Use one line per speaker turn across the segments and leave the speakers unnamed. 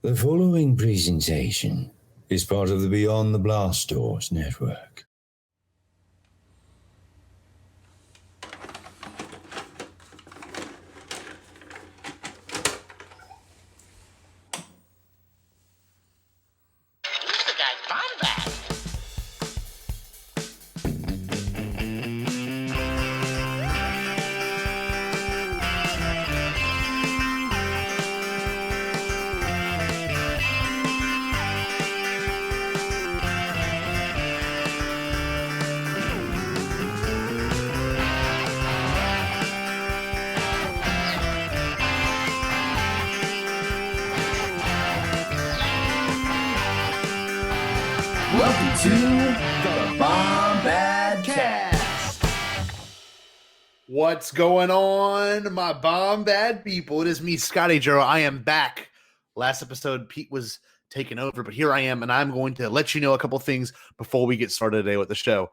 The following presentation is part of the Beyond the Blast Doors network.
Welcome to the Bombadcast. What's going on, my Bombad people? It is me, Scotty, Gerry. I am back. Last episode, Pete was taken over, but here I am, and I'm going to let you know a couple things before we get started today with the show.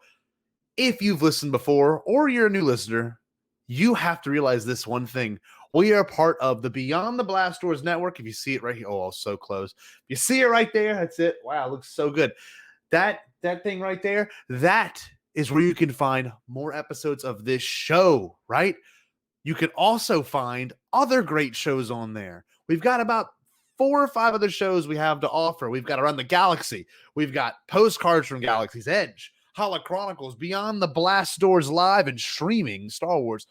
If you've listened before, or you're a new listener, you have to realize this one thing. We are part of the Beyond the Blast Doors network. If you see it right here, oh, so close. If you see it right there, that's it. Wow, it looks so good. That thing right there, that is where you can find more episodes of this show, right? You can also find other great shows on there. We've got about 4 or 5 other shows we have to offer. We've got Around the Galaxy. We've got Postcards from Galaxy's Edge, Holo Chronicles, Beyond the Blast Doors Live, and streaming Star Wars.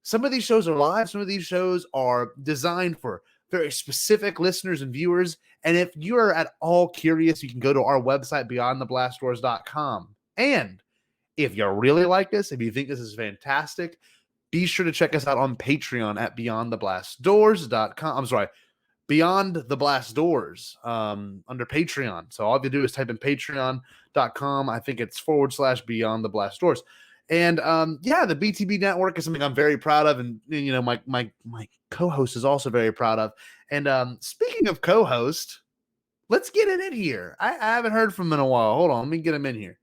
Some of these shows are live. Some of these shows are designed for very specific listeners and viewers. And if you're at all curious, you can go to our website, beyondtheblastdoors.com. And if you really like this, if you think this is fantastic, be sure to check us out on Patreon at beyondtheblastdoors.com. I'm sorry, Beyond the Blast Doors under Patreon. So all you have to do is type in patreon.com. I think it's / Beyond the Blast Doors. And yeah, the BTB network is something I'm very proud of, and you know, my co-host is also very proud of. And speaking of co-host, let's get it in here. I haven't heard from him in a while. Hold on, let me get him in here.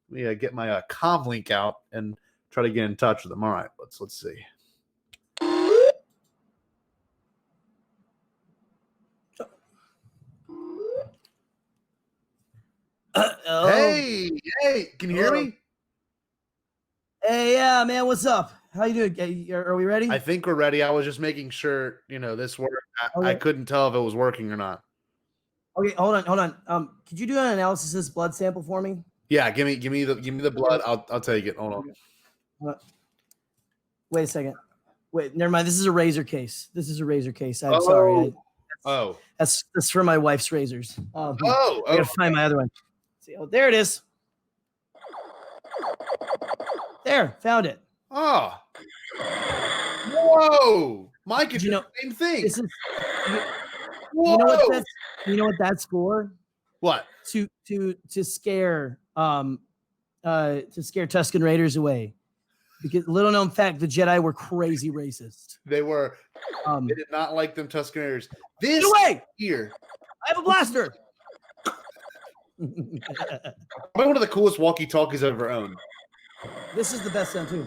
Let me get my CommLink out and try to get in touch with him. All right, let's see. Hey, can you hear me?
Hey, yeah, man, what's up? How you doing? Are we ready?
I think we're ready. I was just making sure, this worked. I couldn't tell if it was working or not.
Okay, hold on. Could you do an analysis of this blood sample for me?
Yeah, give me the blood. I'll take it. Hold on.
Wait a second. Wait, never mind. This is a razor case. I'm sorry. That's for my wife's razors. I gotta find my other one. See, there it is. There, found it.
Oh. Whoa. Mike, it's the same thing.
You know what that's for?
What?
To scare Tusken Raiders away. Because little known fact, the Jedi were crazy racist.
They were. They did not like them Tusken Raiders.
Get away!
Here.
I have a blaster.
Probably one of the coolest walkie-talkies I've ever owned.
This is the best sound too.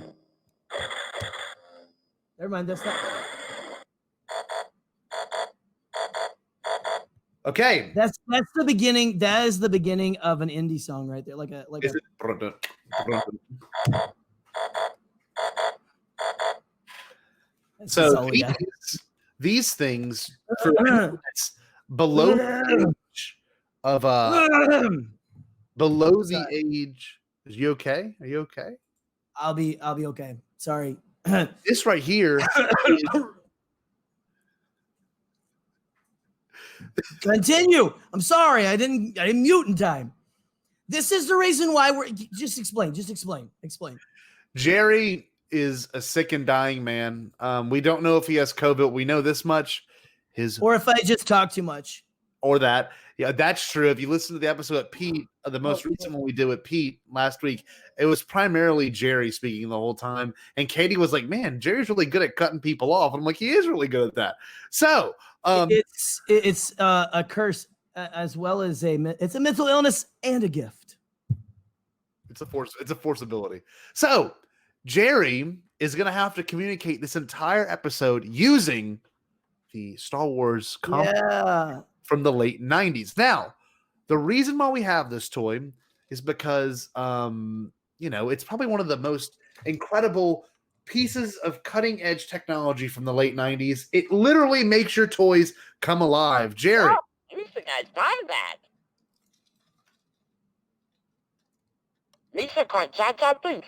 Never mind, that's not.
Okay.
That's the beginning. That is the beginning of an indie song right there.
So these things for below the age of below the age. Is you okay? Are you okay?
I'll be okay. Sorry.
This right here.
Continue. I'm sorry. I didn't mute in time. This is the reason why we're just explain.
Gerry is a sick and dying man. We don't know if he has COVID. We know this much.
Or if I just talk too much.
Or that. Yeah, that's true. If you listen to the episode with Pete, the most recent one we did with Pete last week, it was primarily Gerry speaking the whole time. And Katie was like, man, Jerry's really good at cutting people off. And I'm like, he is really good at that. So
it's a curse as well as it's a mental illness and a gift.
It's a forceability. So Gerry is going to have to communicate this entire episode using the Star Wars from the late 90s. Now, the reason why we have this toy is because, it's probably one of the most incredible pieces of cutting edge technology from the late 90s. It literally makes your toys come alive. Gerry.
Oh, you think I'd buy that? Lisa Conchata Booth.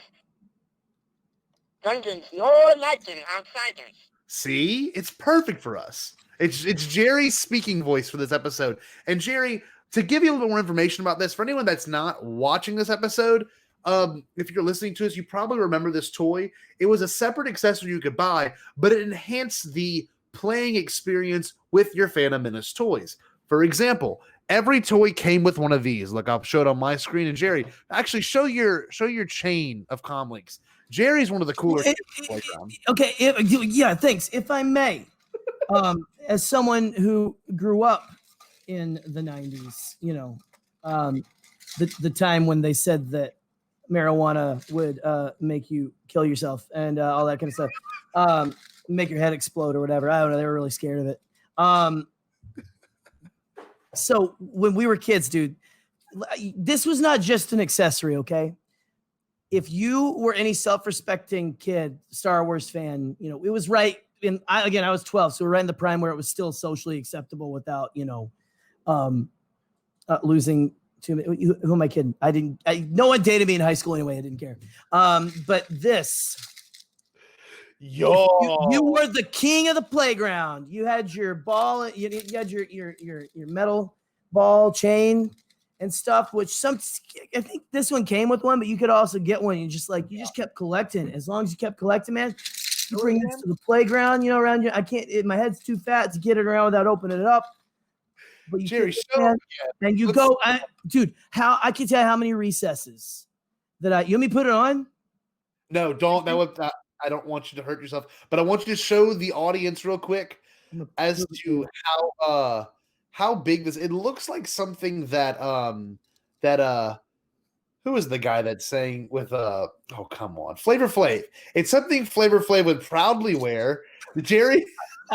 Dungeons, no legend, outsiders.
See? It's perfect for us. It's Gerry's speaking voice for this episode. And Gerry, to give you a little bit more information about this, for anyone that's not watching this episode, if you're listening to us, you probably remember this toy. It was a separate accessory you could buy, but it enhanced the playing experience with your Phantom Menace toys. For example, every toy came with one of these. Look, I'll show it on my screen. And Gerry, actually show your chain of comlinks. Gerry's one of the cooler playground.
Okay, yeah, thanks. If I may, as someone who grew up in the 90s, the time when they said that marijuana would make you kill yourself and all that kind of stuff, make your head explode or whatever. I don't know. They were really scared of it. So when we were kids, dude, this was not just an accessory, okay? If you were any self-respecting kid, Star Wars fan, it was right in, I was 12, so we're right in the prime where it was still socially acceptable without, losing to me. Who am I kidding? No one dated me in high school anyway. I didn't care. But this, you were the king of the playground. You had your ball, you had your metal ball chain and stuff, which I think this one came with one, but you could also get one. You just kept collecting. As long as you kept collecting, man, you bring this to the playground, around you. I can't, my head's too fat to get it around without opening it up. But
Gerry,
and you go, dude, I can tell you how many recesses that you want me to put it on?
No, don't. I don't want you to hurt yourself, but I want you to show the audience real quick as to how big this. It looks like something that who is the guy that's saying with oh come on, Flavor Flav. It's something Flavor Flav would proudly wear. Gerry,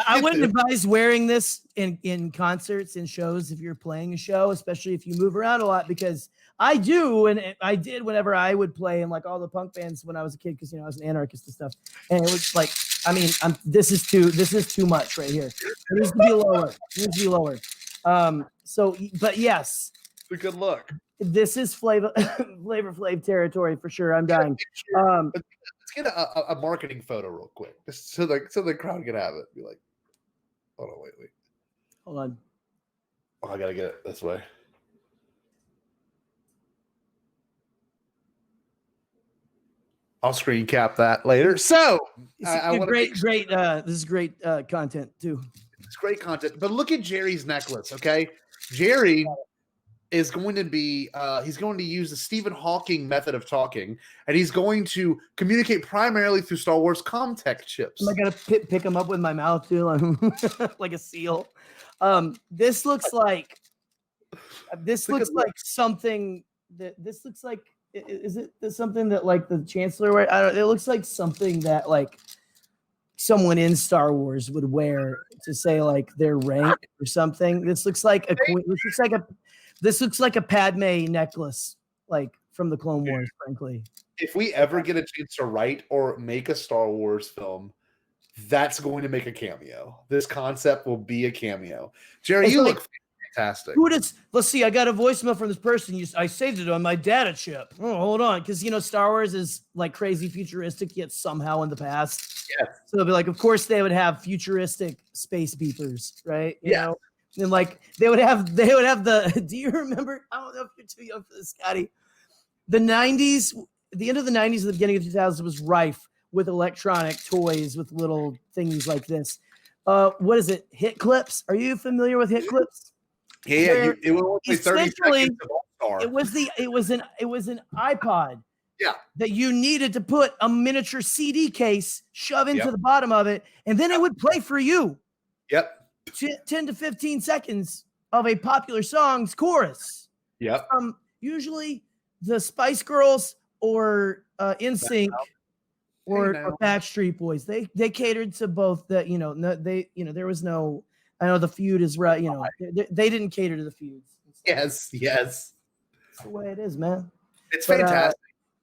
I wouldn't advise wearing this in concerts and shows if you're playing a show, especially if you move around a lot, because I do, and I did whenever I would play in like all the punk bands when I was a kid, because I was an anarchist and stuff. And it was like, this is too much right here. It needs to be lower. But yes,
it's a good look.
This is Flavor Flav territory for sure. I'm dying.
Let's get a marketing photo real quick, just so the crowd can have it. Be like, hold on, wait.
Hold on.
Oh, I gotta get it this way. I'll screen cap that later. So
this is great content too.
It's great content. But look at Gerry's necklace, okay? Gerry is going to be he's going to use the Stephen Hawking method of talking, and he's going to communicate primarily through Star Wars CommTech chips.
Am I gonna pick them up with my mouth too, like a seal? This looks like something that this looks like. Is it something that like the Chancellor wear? I don't. It looks like something that like someone in Star Wars would wear to say like their rank or something. This looks like a queen. This looks like a Padme necklace, like from the Clone Wars. Frankly,
if we ever get a chance to write or make a Star Wars film, that's going to make a cameo. This concept will be a cameo. Gerry, you look fantastic.
Let's see. I got a voicemail from this person. I saved it on my data chip. Oh, hold on, because Star Wars is like crazy futuristic, yet somehow in the past.
Yeah. So
it'll be like, of course, they would have futuristic space beepers, right? You know? And like they would have the. Do you remember? I don't know if you're too young for this, Scotty. The 90s, the end of the 90s, and the beginning of the 2000s was rife with electronic toys with little things like this. What is it? Hit clips? Are you familiar with hit clips?
Yeah. It was only 30 seconds of All-Star.
It was an iPod.
Yeah.
That you needed to put a miniature CD case, shove into the bottom of it, and then it would play for you.
Yep.
10 to 15 seconds of a popular song's chorus.
Yep.
Usually the Spice Girls or NSYNC or Backstreet Boys. They catered to both the there was no I know the feud is right. You know, they didn't cater to the feuds.
Yes.
That's the way it is, man.
It's fantastic.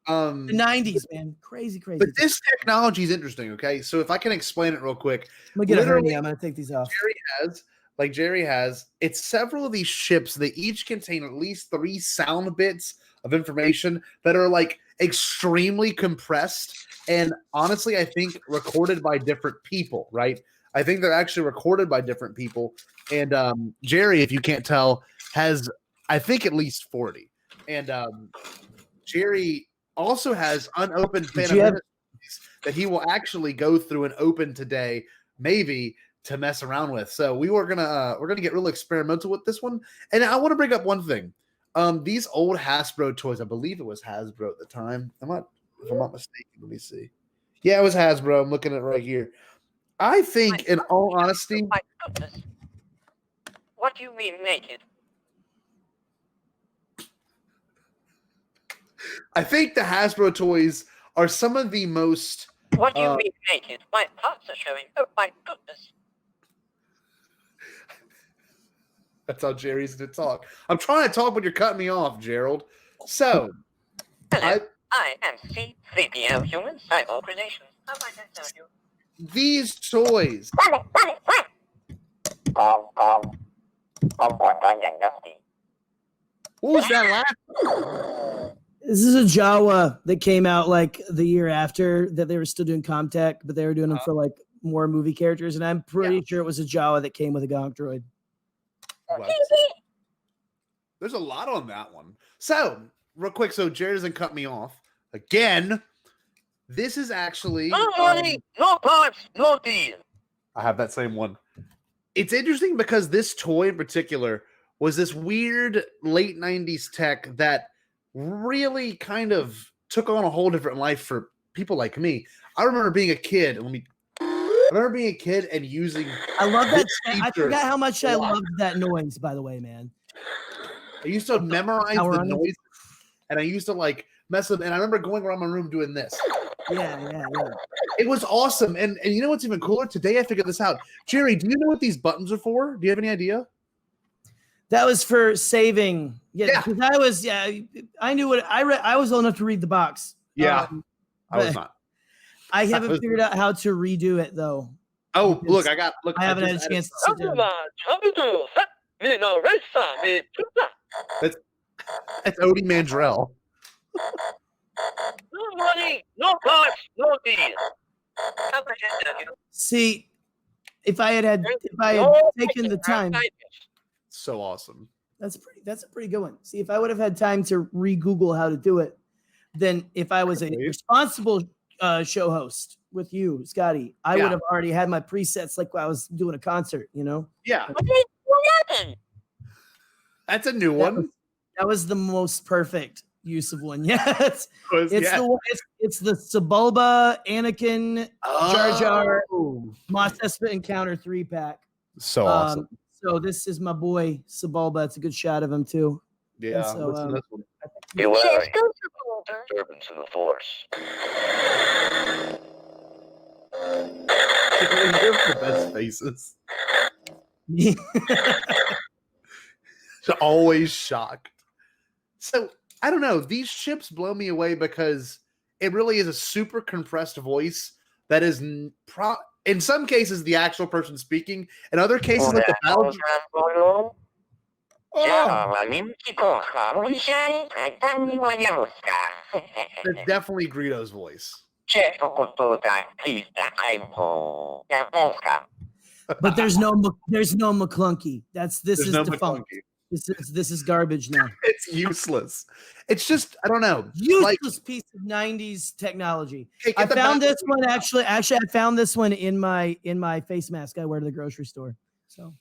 The 90s, man. Crazy.
But this technology is interesting, okay? So if I can explain it real quick.
I'm going to get a hernia. I'm going to take these off.
Gerry has, it's several of these chips. They each contain at least 3 sound bits of information that are like extremely compressed and honestly, I think recorded by different people, right? I think they're actually recorded by different people. And Gerry, if you can't tell, has, I think, at least 40. And Gerry also has unopened Phantom Menace that he will actually go through and open today, maybe to mess around with. So we're gonna get real experimental with this one. And I want to bring up one thing. These old Hasbro toys, I believe it was Hasbro at the time. If I'm not mistaken, let me see. Yeah, it was Hasbro. I'm looking at it right here. I think, in all honesty,
My goodness. What do you mean naked?
I think the Hasbro toys are some of the most.
What do you mean naked? My parts are showing. Oh my goodness.
That's how Gerry's going to talk. I'm trying to talk, but you're cutting me off, Gerald. So,
Hello, I am C3PO Human Cyborg Creation. How might I serve you?
These toys. What was that last?
This is a Jawa that came out like the year after that they were still doing CommTech, but they were doing them for like more movie characters. And I'm pretty sure it was a Jawa that came with a Gonk droid.
There's a lot on that one. So, real quick, so Gerry doesn't cut me off. Again, this is actually...
No money, no parts, no deal.
I have that same one. It's interesting because this toy in particular was this weird late 90s tech that really kind of took on a whole different life for people like me. I remember being a kid. And using.
I love that. I forgot how much I loved that noise. By the way, man.
I used to memorize the noise, and I used to like mess up. And I remember going around my room doing this.
Yeah.
It was awesome. And you know what's even cooler? Today I figured this out. Gerry, do you know what these buttons are for? Do you have any idea?
That was for saving. Yeah. Because I knew what I was old enough to read the box.
Yeah. I was not.
I haven't figured out how to redo it though.
Oh, look, I
haven't had a chance to sit down.
That's Odie Mandrell.
No money, no parts, no deal. How much is that?
See, if I had taken the time.
So awesome.
That's a pretty good one. See, if I would have had time to re-Google how to do it, then if I was a responsible show host with you, Scotty, I would have already had my presets like I was doing a concert, you know?
Yeah. That's a new one.
That was the most perfect use of one. Yes. It's the Sebulba, Anakin, Jar Jar, Mos Espa Encounter 3-pack.
So awesome.
So this is my boy Sebulba. It's a good shot of him too.
Yeah.
So,
this one.
Disturbance of the force.
They're the best faces. Always shocked. So I don't know. These chips blow me away because it really is a super compressed voice that is in some cases the actual person speaking. In other cases, like the battle. It's definitely Greedo's voice.
But there's no McClunky. This is defunct. This is garbage now.
It's useless. It's just I don't know.
Useless piece of 90s technology. Hey, I found this one actually. I found this one in my face mask I wear to the grocery store. So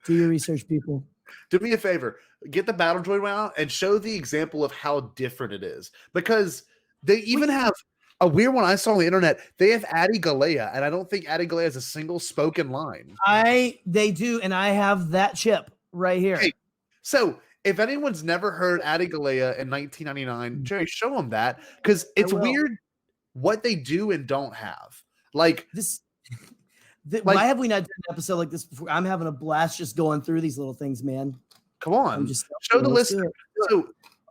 do your research, people.
Do me a favor. Get the Battle Droid out and show the example of how different it is. Because they even have a weird one I saw on the internet. They have Adi Galea, and I don't think Adi Galea has a single spoken line.
They do, and I have that chip right here.
Hey, so if anyone's never heard Adi Galea in 1999, Gerry, show them that because it's weird what they do and don't have. Like
this. Why have we not done an episode like this before? I'm having a blast just going through these little things, man.
Come on, show the listener. So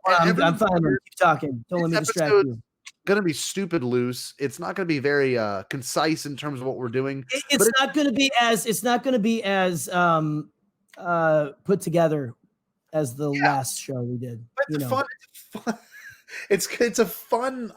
I'm fine. Keep talking. Don't let me distract you.
Going to be stupid loose. It's not going to be very concise in terms of what we're doing.
It's not going to be as put together as the last show we did.
But it's fun. It's a fun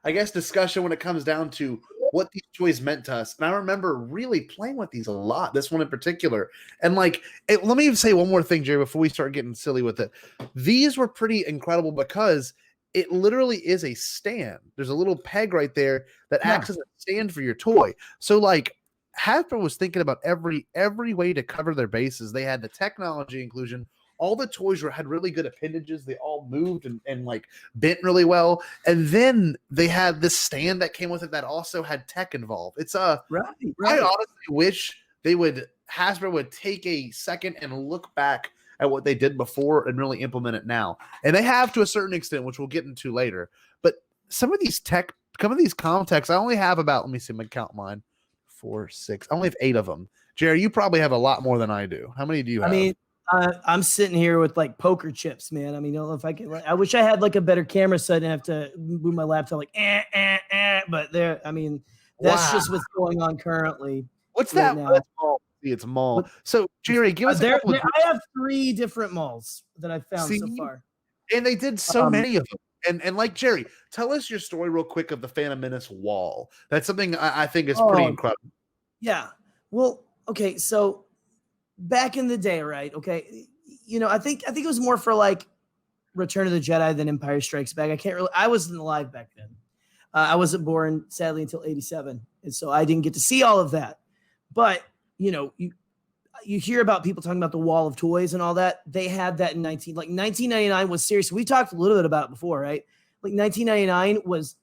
I guess discussion when it comes down to what these toys meant to us. And I remember really playing with these a lot, this one in particular. And let me even say one more thing, Jerry, before we start getting silly with it. These were pretty incredible because it literally is a stand. There's a little peg right there that acts as a stand for your toy. So Hasbro was thinking about every way to cover their bases. They had the technology inclusion. All the toys had really good appendages. They all moved and bent really well. And then they had this stand that came with it that also had tech involved. It's right. I honestly wish Hasbro would take a second and look back at what they did before and really implement it now. And they have to a certain extent, which we'll get into later. But some of these CommTechs, I only have about, let me see, let me count mine. 4, 6. I only have 8 of them. Jerry, you probably have a lot more than I do. How many do you have?
I mean, I'm sitting here with poker chips, man. I mean, I don't know if I can. I wish I had a better camera so I didn't have to move my laptop But there, I mean, that's just what's going on currently.
What's that? Now. It's mall. So Jerry, give us.
I have 3 different malls that I've found so far,
and they did so many of them. And Jerry, tell us your story real quick of the Phantom Menace wall. That's something I think is pretty incredible.
Yeah. Well, okay. So back in the day, right? Okay. I think it was more for Return of the Jedi than Empire Strikes Back. I wasn't alive back then. I wasn't born, sadly, until 87. And so I didn't get to see all of that. But you hear about people talking about the wall of toys and all that. They had that in 1999 was serious. We talked a little bit about it before, right? 1999 was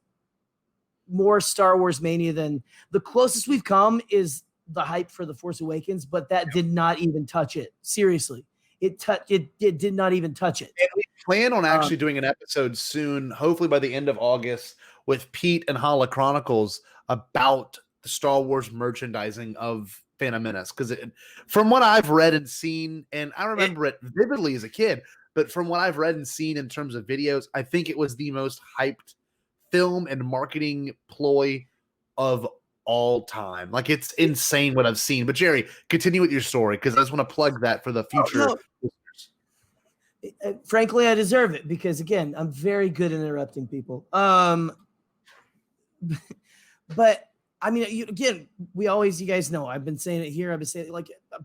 more Star Wars mania than the closest we've come is the hype for The Force Awakens, but that did not even touch it. Seriously. It did not even touch it.
And we plan on actually doing an episode soon, hopefully by the end of August, with Pete and Hala Chronicles about the Star Wars merchandising of Phantom Menace, because from what I've read and seen, and I remember it vividly as a kid, but from what I've read and seen in terms of videos, I think it was the most hyped film and marketing ploy of all time. It's insane what I've seen. But Jerry, continue with your story, because I just want to plug that for the future listeners.
Frankly, I deserve it because, again, I'm very good at interrupting people. But I mean, you guys know, I've been saying it here. I've been saying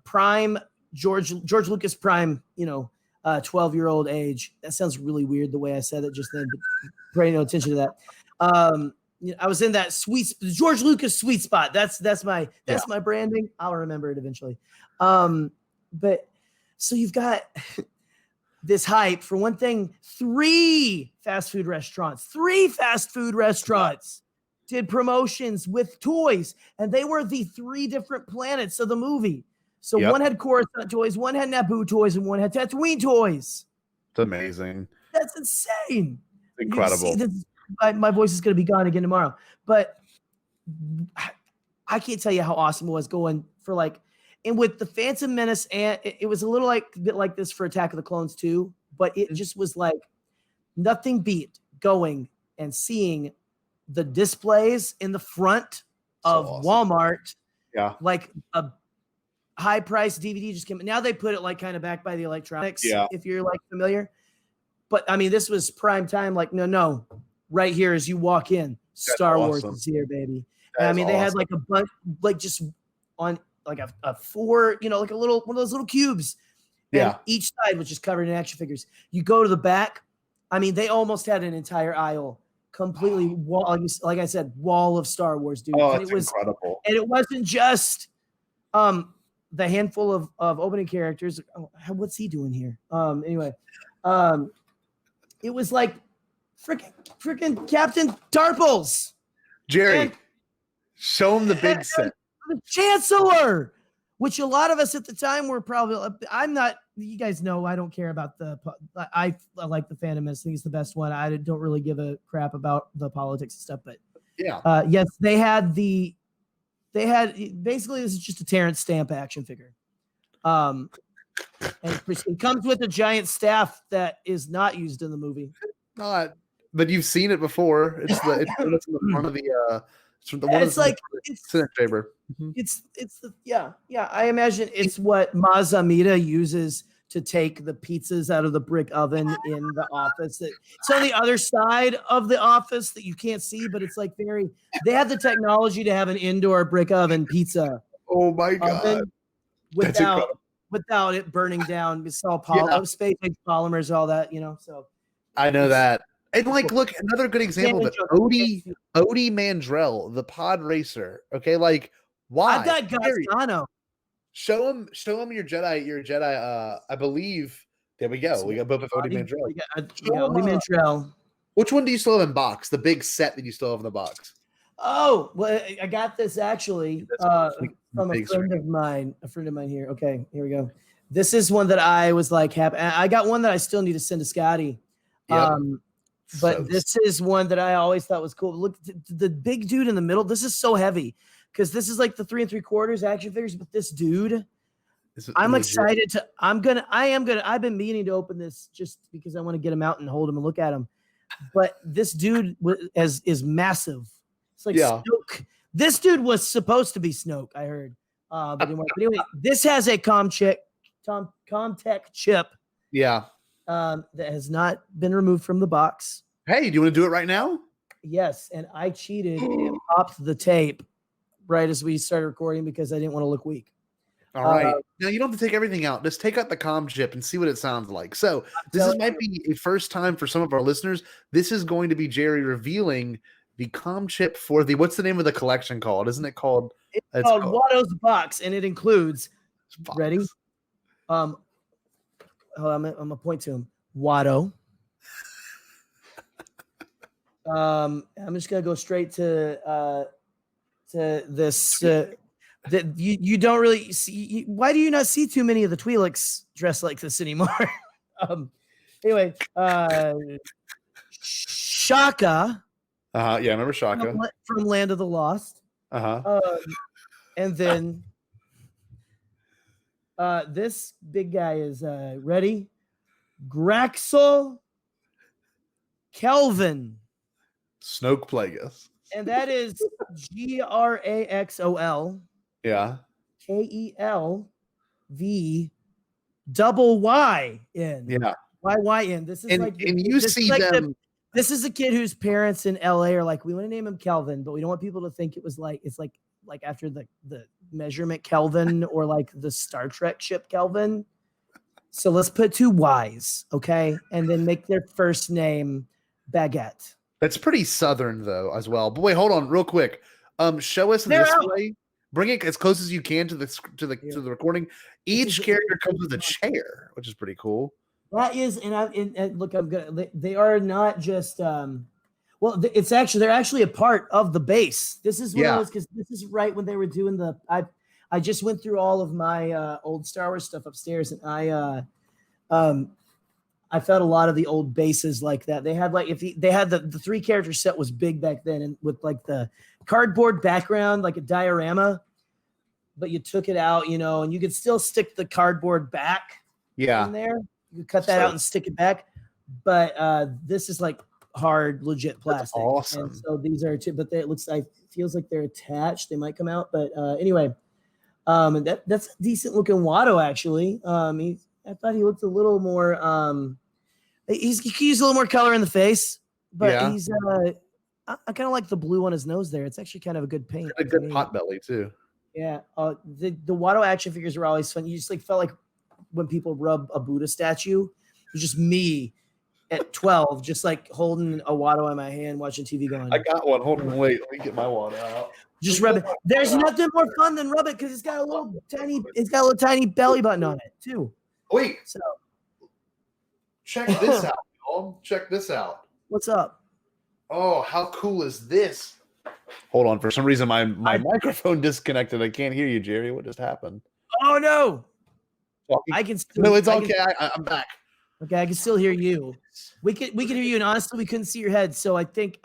prime George Lucas prime, 12-year-old age. That sounds really weird the way I said it just then, but pay no attention to that. I was in that George Lucas sweet spot. That's my branding. I'll remember it eventually. But so you've got this hype for one thing. 3 fast food restaurants did promotions with toys, and they were the 3 different planets of the movie. So one had Coruscant toys, one had Naboo toys, and one had Tatooine toys.
It's amazing.
That's insane.
Incredible.
My voice is going to be gone again tomorrow, but I can't tell you how awesome it was going for and with the Phantom Menace, and it was a little bit like this for Attack of the Clones too, but it just was nothing beat going and seeing the displays in the front of Walmart.
Yeah.
A high price DVD just came. Now they put it kind of back by the electronics. Yeah. If you're familiar, but I mean, this was prime time. No, right here as you walk in, Star Wars is here, baby. And, I mean, they had a bunch, just on a 4, a little one of those little cubes.
Yeah.
And each side was just covered in action figures. You go to the back. I mean, they almost had an entire aisle completely wall, like I said, wall of Star Wars, dude.
Oh,
and
it was incredible.
And it wasn't just the handful of opening characters. Oh, what's he doing here? Anyway, it was freaking Captain Tarples.
Jerry, show him the big set.
The Chancellor, which a lot of us at the time were probably. I'm not. You guys know I don't care about I like the Phantom Menace. I think it's the best one. I don't really give a crap about the politics and stuff, but
yeah.
Yes, they had the they had basically this is just a Terrence Stamp action figure. And it comes with a giant staff that is not used in the movie.
Not, but you've seen it before. It's in the front of the Senate chamber.
It's I imagine it's what Mazamita uses to take the pizzas out of the brick oven in the office. It's on the other side of the office that you can't see, but it's like they have the technology to have an indoor brick oven pizza.
Oh my God.
Without it burning down. It's all space polymers, all that, so.
I know that. And look, another good example of Odie Mandrell, the pod racer. Okay. Like, why?
I got Gascano.
Show him your Jedi. I believe. There we go. We got both of Odie Mandrell.
We got Odie Mandrell.
Which one do you still have in box? The big set that you still have in the box.
Oh, well, I got this actually from a friend of mine here. Okay, here we go. This is one that I was like happy. I got one that I still need to send to Scotty. Yep. But this is one that I always thought was cool. Look, the big dude in the middle. This is so heavy because this is like the 3 3/4 action figures. But this dude, I'm excited to. I've been meaning to open this just because I want to get him out and hold him and look at him. But this dude is massive. It's like Snoke. This dude was supposed to be Snoke, I heard. But anyway, this has a CommTech chip.
Yeah.
That has not been removed from the box.
Hey, do you want to do it right now?
Yes, and I cheated and popped the tape right as we started recording because I didn't want to look weak.
All right. Now you don't have to take everything out. Just take out the comm chip and see what it sounds like. So might be a first time for some of our listeners. This is going to be Gerry revealing the comm chip for what's the name of the collection called? Isn't it called?
It's called Watto's Box, and it includes. Ready? Hold on, I'm gonna point to him. Watto. I'm just gonna go straight to this. That you don't really see. Why do you not see too many of the Twi'leks dressed like this anymore? Anyway, Shaka.
Yeah, I remember Shaka
from Land of the Lost. And then this big guy is ready. Graxel Kelvin.
Snoke Plagueis.
And that is Graxol.
Yeah.
KELVYYN.
Yeah.
YYN. This is this is a kid whose parents in LA are like, we want to name him Kelvin, but we don't want people to think it was like it's like after the measurement Kelvin or like the Star Trek ship Kelvin. So let's put 2 Y's, okay? And then make their first name Baguette.
That's pretty Southern though, as well. But wait, hold on, real quick. Show us this way. Bring it as close as you can to the recording. Each character comes with a chair, which is pretty cool.
That is, and look, I'm gonna. They are not just. Well, they're actually a part of the base. This is one of those because this is right when they were doing the. I just went through all of my old Star Wars stuff upstairs, and I felt a lot of the old bases like that. They had they had the 3 character set was big back then, and with like the cardboard background, like a diorama, but you took it out, and you could still stick the cardboard back.
Yeah.
In there, you could cut that out and stick it back. But this is like hard, legit plastic.
That's awesome.
And so these are 2, but feels like they're attached. They might come out, but anyway, that's a decent looking Watto actually. I thought he looked a little more. He could use a little more color in the face, but he's. I kind of like the blue on his nose there. It's actually kind of a good paint.
A good pot belly too.
Yeah. The Watto action figures were always fun. You just felt like when people rub a Buddha statue. It was just me at 12, just like holding a Watto in my hand, watching TV going.
I got one. Hold on, wait. Let me get my Watto out.
Just rub it. There's nothing more fun than rub it because it's got a little tiny belly button on it too.
Wait.
So
check this out, y'all. Check this out.
What's up?
Oh, how cool is this? Hold on. For some reason, my microphone disconnected. I can't hear you, Gerry. What just happened?
Oh, no.
No, it's okay. I'm back.
Okay, I can still hear you. We could hear you, and honestly, we couldn't see your head. So I think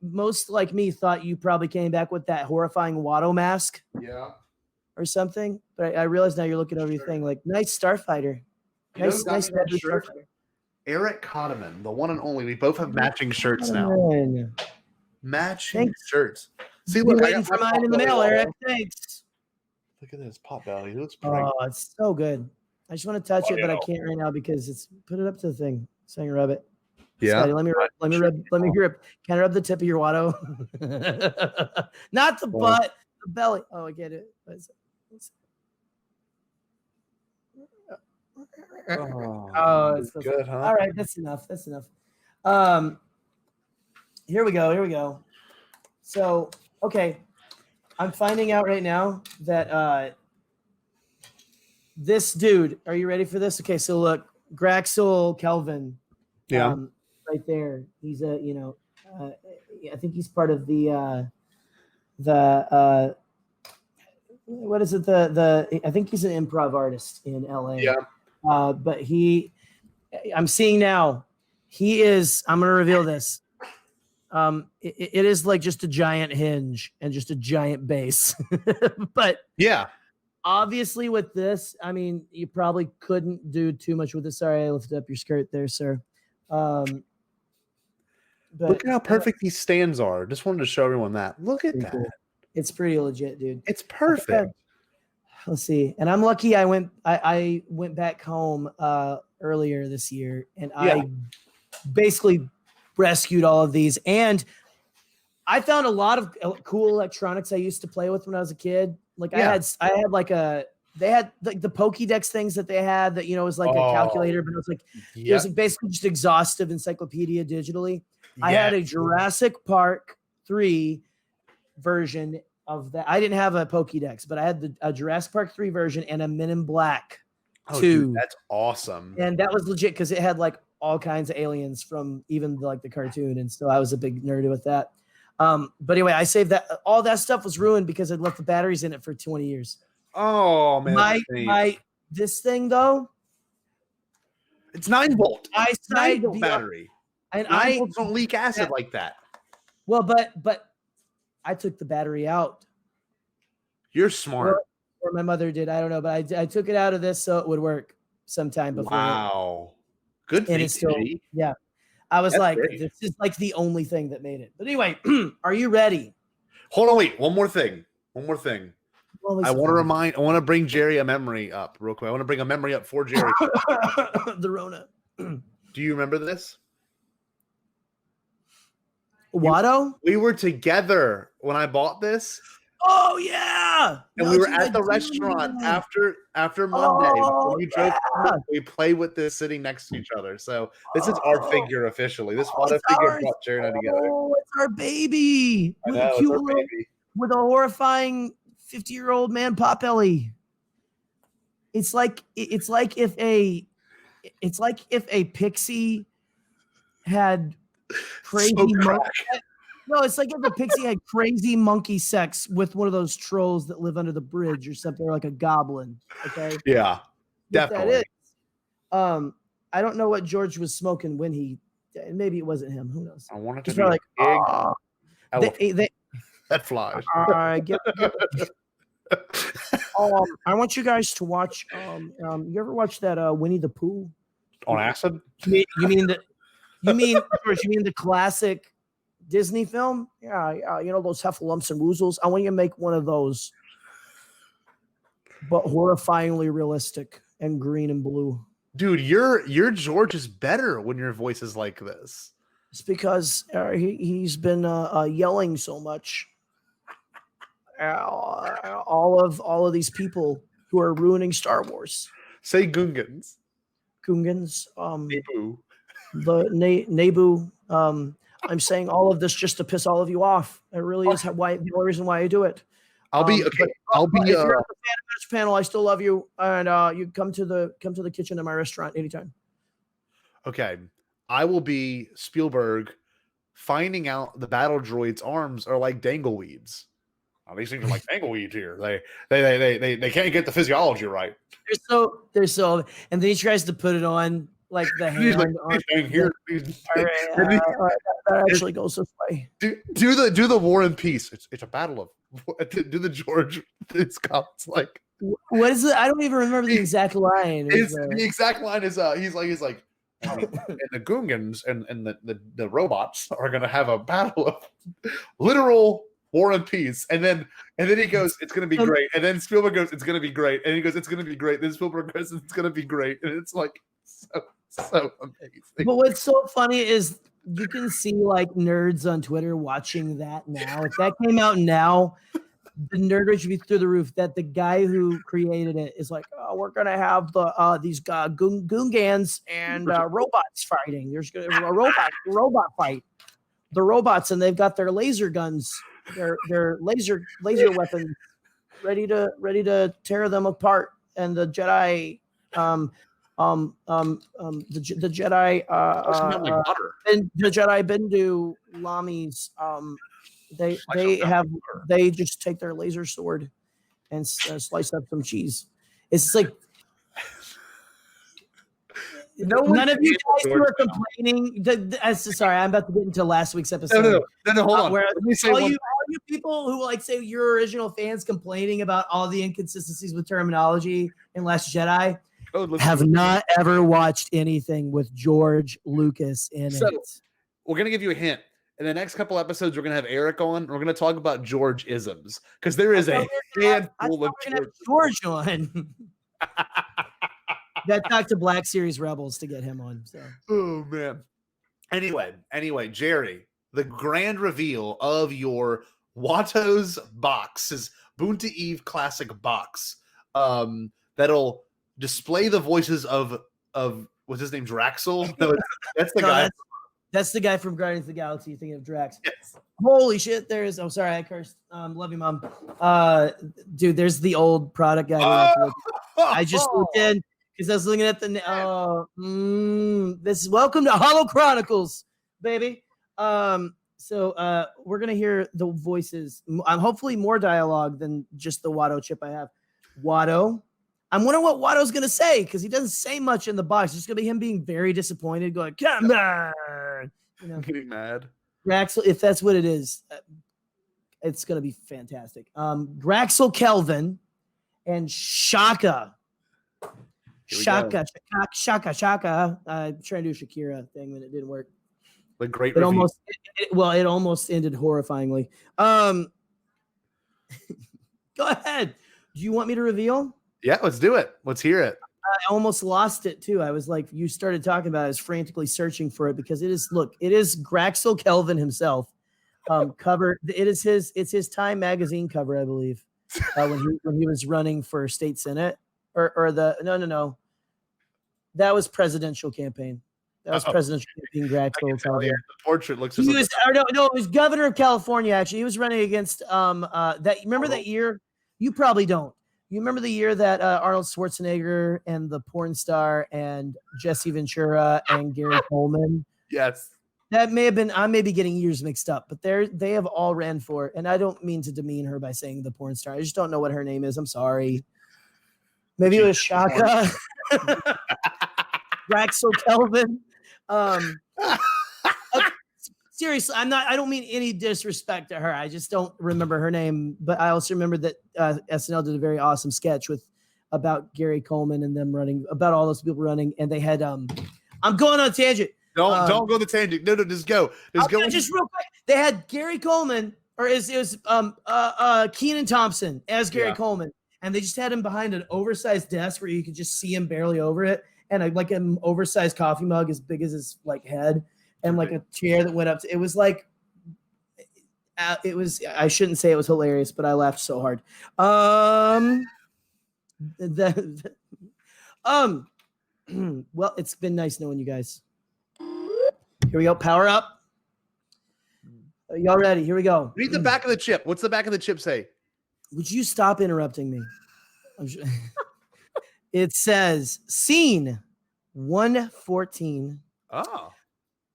most like me thought you probably came back with that horrifying Watto mask.
Yeah.
Or something. But I realize now you're looking over your thing like nice Starfighter. Nice Starfighter.
Eric Cotterman, the one and only. We both have matching shirts now. Matching shirts.
See, look, waiting for mine in the mail, Eric. Thanks.
Look at this pot belly. It looks pretty.
Oh, it's so good. I just want to touch it, but I can't right now because it's put it up to the thing so I can rub it.
Yeah.
Scotty, let me rub. Can I rub the tip of your Watto? Not the butt, the belly. Oh, I get it.
It's good, huh?
All right, that's enough. Here we go. So, okay, I'm finding out right now that this dude. Are you ready for this? Okay, so look, Graxel Kelvin.
Yeah.
Right there. He's I think he's part of the what is it? I think he's an improv artist in LA.
Yeah.
But I'm seeing now, he is, I'm going to reveal this. It is like just a giant hinge and just a giant base. But
yeah,
obviously with this, I mean, you probably couldn't do too much with this. Sorry, I lifted up your skirt there, sir. But
look at how perfect these stands are. Just wanted to show everyone that. Look at that.
Cool. It's pretty legit, dude.
It's perfect.
Let's see. And I'm lucky I went back home earlier this year, and I basically rescued all of these. And I found a lot of cool electronics I used to play with when I was a kid. Like I had they had like the Pokédex things that they had that, was like a calculator, but it was like it was like basically just exhaustive encyclopedia digitally. I had a Jurassic Park 3 version of that. I didn't have a Pokédex, but I had a Jurassic Park 3 version and a Men in Black 2.
Dude, that's awesome.
And that was legit because it had like all kinds of aliens from even like the cartoon, and so I was a big nerd with that. But anyway, I saved that. All that stuff was ruined because I'd left the batteries in it for 20 years.
Oh man,
this thing though,
it's 9-volt.
I
9-volt battery,
and
9 volts don't leak acid like that.
Well, but I took the battery out.
You're smart.
Or my mother did. I don't know, but I took it out of this so it would work sometime before.
Wow. Good thing.
And it's still, yeah. I was this is like the only thing that made it. But anyway, are you ready?
Hold on, wait. One more thing. I want to bring Gerry a memory up real quick. I want to bring a memory up for Gerry.
The Rona.
Do you remember this?
Watto?
We were together when I bought this.
Oh yeah.
And we were at the restaurant after Monday. We drove. We played with this sitting next to each other. So this is our figure officially. This Watto figure brought Gerry and I together.
Oh, it's our baby.
I know, it's our baby.
With a horrifying 50-year-old man potbelly. It's like if a pixie had crazy it's like if a pixie had crazy monkey sex with one of those trolls that live under the bridge or something, or like a goblin. Okay.
Yeah, definitely.
That is. I don't know what George was smoking when maybe it wasn't him. Who knows?
I wanted to be like, that flies.
I want you guys to watch. You ever watch that Winnie the Pooh
on acid?
You mean the classic Disney film? Yeah, those heffalumps and woozles. I want you to make one of those, but horrifyingly realistic and green and blue.
Dude, your George is better when your voice is like this.
It's because he's been yelling so much. All of these people who are ruining Star Wars.
Say Gungans.
Naboo. The Naboo. I'm saying all of this just to piss all of you off. It really is the only reason why I do it.
I'll be
if you're a fan of this panel, I still love you, and you come to the kitchen of my restaurant anytime.
Okay, I will be Spielberg, finding out the battle droids' arms are like dangleweeds. Oh, these things are like dangleweeds here. They can't get the physiology right.
They're so, and then he tries to put it on like the hand on
here.
That actually goes this way.
Do the War and Peace. It's a battle of. Do the George. It's like.
What is it? I don't even remember the exact line.
The exact line is he's like and the Gungans and the robots are gonna have a battle of literal War and Peace, and then he goes, it's gonna be great, and then Spielberg goes, it's gonna be great, and he goes, it's gonna be great. Then Spielberg goes, it's gonna be great, and it's like so amazing.
But what's so funny is you can see like nerds on Twitter watching that now. If that came out now, the nerd rage would be through the roof. That the guy who created it is like, oh, we're gonna have the these Gungans and robots fighting. There's gonna be a robot fight. The robots, and they've got their laser guns, their laser weapons, ready to tear them apart. And the Jedi, the Jedi, and the Jedi Bendu Lamis, they just take their laser sword and slice up some cheese. It's like none of you guys who are complaining. Sorry, I'm about to get into last week's episode.
No, hold on.
Where all you people who like say your original fans complaining about all the inconsistencies with terminology in Last Jedi have not ever watched anything with George Lucas in it.
We're gonna give you a hint. In the next couple episodes, we're gonna have Eric on. We're gonna talk about George isms because there is a handful of
George on. Got to talk to Black Series Rebels to get him on. So.
Oh man. Anyway, Gerry, the grand reveal of your Watto's box is Boonta Eve Classic box. That'll display the voices of what's his name, Draxel? No, that's the guy.
That's the guy from Guardians of the Galaxy. Thinking of Drax.
Yes.
Holy shit! There's. Oh, sorry, I cursed. Love you, mom. Dude, there's the old product guy. I just looked in. Because I was looking at this is welcome to Hollow Chronicles, baby. So we're gonna hear the voices. Hopefully more dialogue than just the Watto chip I have. Watto. I'm wondering what Watto's gonna say because he doesn't say much in the box. It's just gonna be him being very disappointed, going, "Come on,"
getting mad.
Graxel, if that's what it is, it's gonna be fantastic. Graxel Kelvin and Shaka. Shaka. I'm trying to do a Shakira thing, and it didn't work.
The great.
It almost ended horrifyingly. Go ahead. Do you want me to reveal?
Yeah, let's do it. Let's hear it.
I almost lost it too. I was like, you started talking about it. I was frantically searching for it because it is Graxel Kelvin himself. Cover. It's his Time magazine cover, I believe. When he was running for state senate. No. That was presidential campaign. That was presidential campaign. Graxel.
The portrait looks.
It was governor of California. Actually, he was running against that. Remember that year? You probably don't. You remember the year that Arnold Schwarzenegger and the porn star and Jesse Ventura and Gary Coleman?
Yes.
That may have been. I may be getting years mixed up, but they have all ran for it. And I don't mean to demean her by saying the porn star. I just don't know what her name is. I'm sorry. Maybe it was Shaka. Graxel Kelvin. Seriously, I don't mean any disrespect to her. I just don't remember her name. But I also remember that SNL did a very awesome sketch about Gary Coleman and them running, about all those people running. And they had I'm going on a tangent.
Don't go on the tangent. No, just go. Just
real quick. They had Gary Coleman, or it was Kenan Thompson as Gary Coleman. And they just had him behind an oversized desk where you could just see him barely over it, and like an oversized coffee mug as big as his like head, and like a chair that went up. It was like, I shouldn't say it was hilarious, but I laughed so hard. Well, it's been nice knowing you guys. Here we go. Power up. Are y'all ready? Here we go.
Read the back of the chip. What's the back of the chip say?
Would you stop interrupting me? It says, scene 114.
Oh.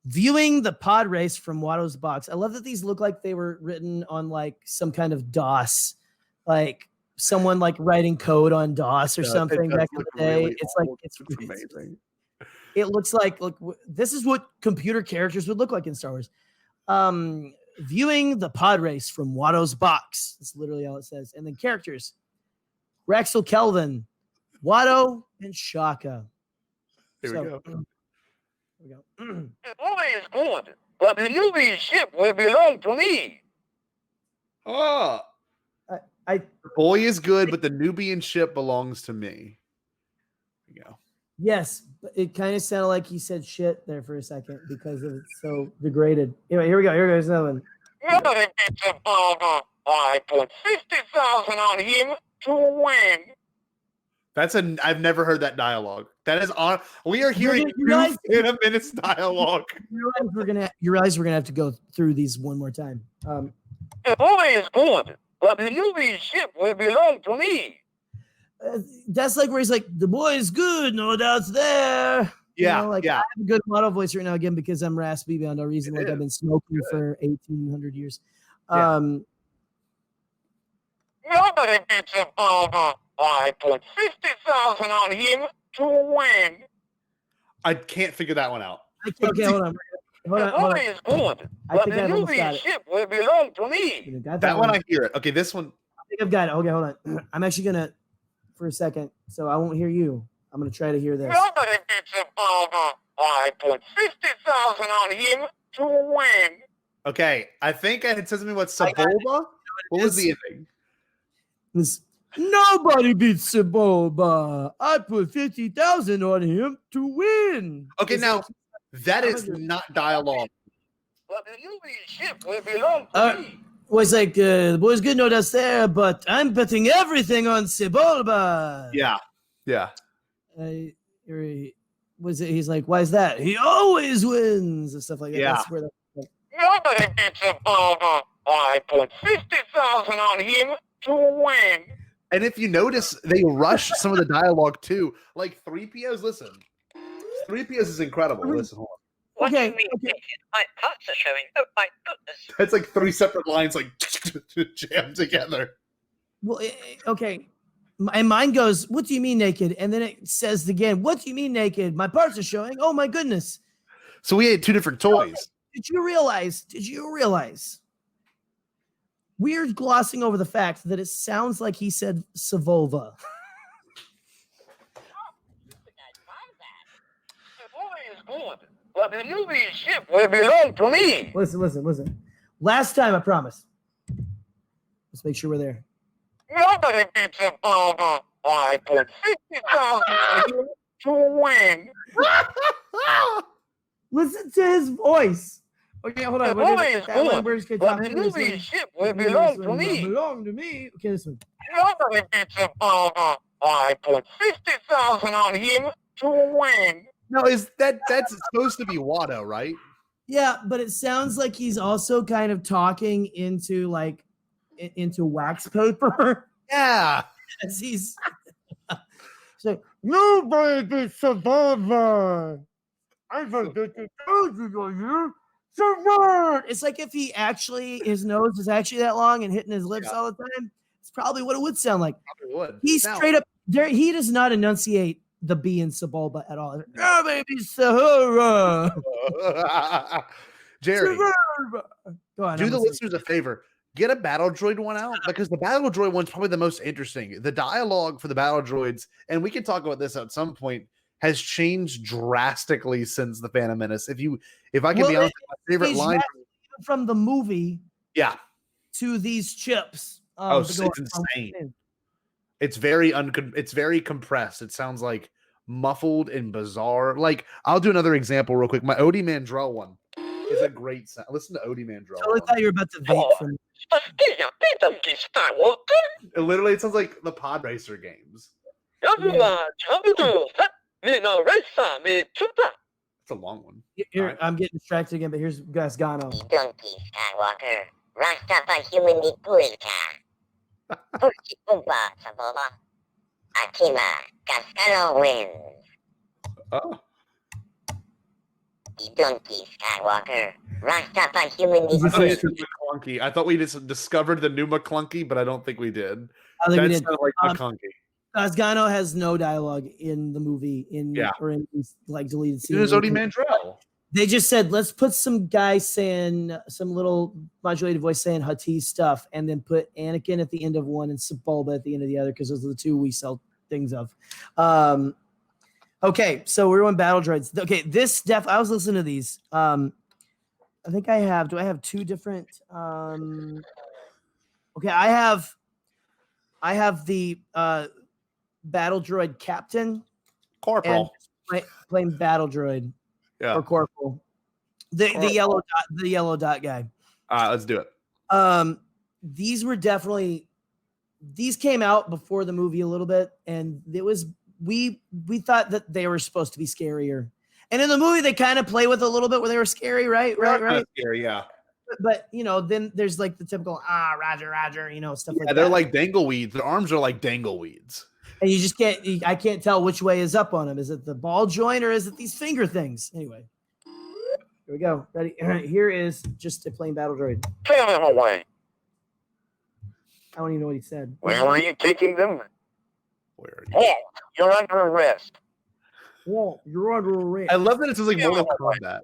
Viewing the pod race from Watto's box. I love that these look like they were written on like some kind of DOS, like someone like writing code on DOS or something back in the day. It's like, it's amazing. it looks like, look, this is what computer characters would look like in Star Wars. Viewing the pod race from Watto's box. That's literally all it says. And then characters. Rexel Kelvin, Watto, and Shaka.
Here we go.
Here we go.
The boy is good, but the Nubian ship will belong to me.
Oh. The boy is good, but the Nubian ship belongs to me. There you go.
Yes, but it kind of sounded like he said shit there for a second because it's so degraded. Anyway, here we go. Here goes another one.
I put 50,000 on him to win.
I've never heard that dialogue. That is on. We are hearing in a minute's dialogue.
You realize we're gonna have to go through these one more time.
The boy is good, but the Nubian ship will belong to me.
That's like where he's like, the boy is good, no doubts there.
Yeah,
I have a good Watto voice right now again because I'm raspy beyond a reason. I've been smoking for 1,800 years.
Nobody beats a Bomba. I put 50,000 on him to win.
I can't figure that one out.
Okay, hold on.
The boy is good, but the Nubian ship will belong to me.
That one I hear it. Okay, this one.
I think I've got it. Okay, hold on. I'm actually gonna for a second, so I won't hear you. I'm gonna try to hear this.
Nobody beats a Bomba. I put 50,000 on him to win.
Okay, I think it says to me what Sebulba. What was the ending?
Nobody beats Sebulba. I put 50,000 on him to win.
Okay, now that is not dialogue.
But the Nubian ship will belong to me.
Was like the boy's good, no that's there, but I'm betting everything on Sebulba.
Yeah.
He's like, why is that? He always wins and stuff like that.
Yeah.
That's where
Nobody beats a Bomba. I put 50,000 on him to win.
And if you notice, they rush some of the dialogue too. Like 3POs, listen. 3POs is incredible. Listen, hold on.
What do you mean, naked? My parts are showing. Oh my goodness.
It's like 3 separate lines, like jammed together.
Well, okay. And mine goes, what do you mean naked? And then it says again, what do you mean naked? My parts are showing. Oh my goodness.
So we had 2 different toys.
Did you realize? We're glossing over the fact that it sounds like he said Savova.
The boy is good, but the Nubian ship will belong to me.
Listen. Last time, I promise. Let's make sure we're there.
Nobody beats a Bomba. I put 50,000 on him to win.
Listen to his voice. Okay, hold on.
The boy is good, but the Nubian ship will belong to me.
Okay, this one.
Nobody beats a Bomba. I put 50,000 on him to win.
No, that's supposed to be Watto, right?
Yeah, but it sounds like he's also kind of talking into wax paper.
Yeah.
As he's like, nobody beats a Bomba. I'm going to you. It's like if his nose is actually that long and hitting his lips all the time. It's probably what it would sound like.
Probably would.
He's straight up there. He does not enunciate the B in Sebulba at all. Oh, baby, Sahara.
Jerry,
go on,
do the listeners a favor. Get a battle droid one out because the battle droid one's probably the most interesting. The dialogue for the battle droids, and we can talk about this at some point, has changed drastically since the Phantom Menace. If I can be honest, my favorite line
from the movie,
to
these chips.
It's insane. It's very compressed. It sounds like muffled and bizarre. Like I'll do another example real quick. My Odie Mandrell one is a great sound. Listen to Odie Mandrell.
I thought you were about to vape from.
Literally, it sounds like the Pod Racer games. It's a long one.
Here, I'm getting distracted again, but here's Gasgano.
Donkey Skywalker, Rastafari human Purita. Umba Sabova. Akima, Gasgano wins.
Oh.
Donkey Skywalker, Rastafari human
McClunky. I thought we just discovered the new McClunky, but I don't think we did.
I think we did.
Like McClunky.
Osgano has no dialogue in the movie or in like deleted scenes.
There's Odie Mandrell.
They just said, let's put some guy saying some little modulated voice saying Huttese stuff, and then put Anakin at the end of one and Sebulba at the end of the other, because those are the two we sell things of. Okay, so we're on battle droids. Okay, I was listening to these. I think I have. Do I have two different? Okay, I have the battle droid captain,
Corporal,
and playing battle droid, or corporal. The yellow dot guy.
All right, let's do it.
These came out before the movie a little bit, and it was we thought that they were supposed to be scarier. And in the movie, they kind of play with a little bit where they were scary, right?
Scary, yeah.
But then there's like the typical Roger, stuff like that.
They're like dangleweeds. Their arms are like dangleweeds.
And you just I can't tell which way is up on them. Is it the ball joint or is it these finger things? Anyway, here we go. Ready? Here is just a plain battle droid.
Take him away.
I don't even know what he said.
Where are you taking them?
Where are you?
Halt! You're under arrest.
Whoa, you're under arrest.
I love that it says like Mortal Kombat.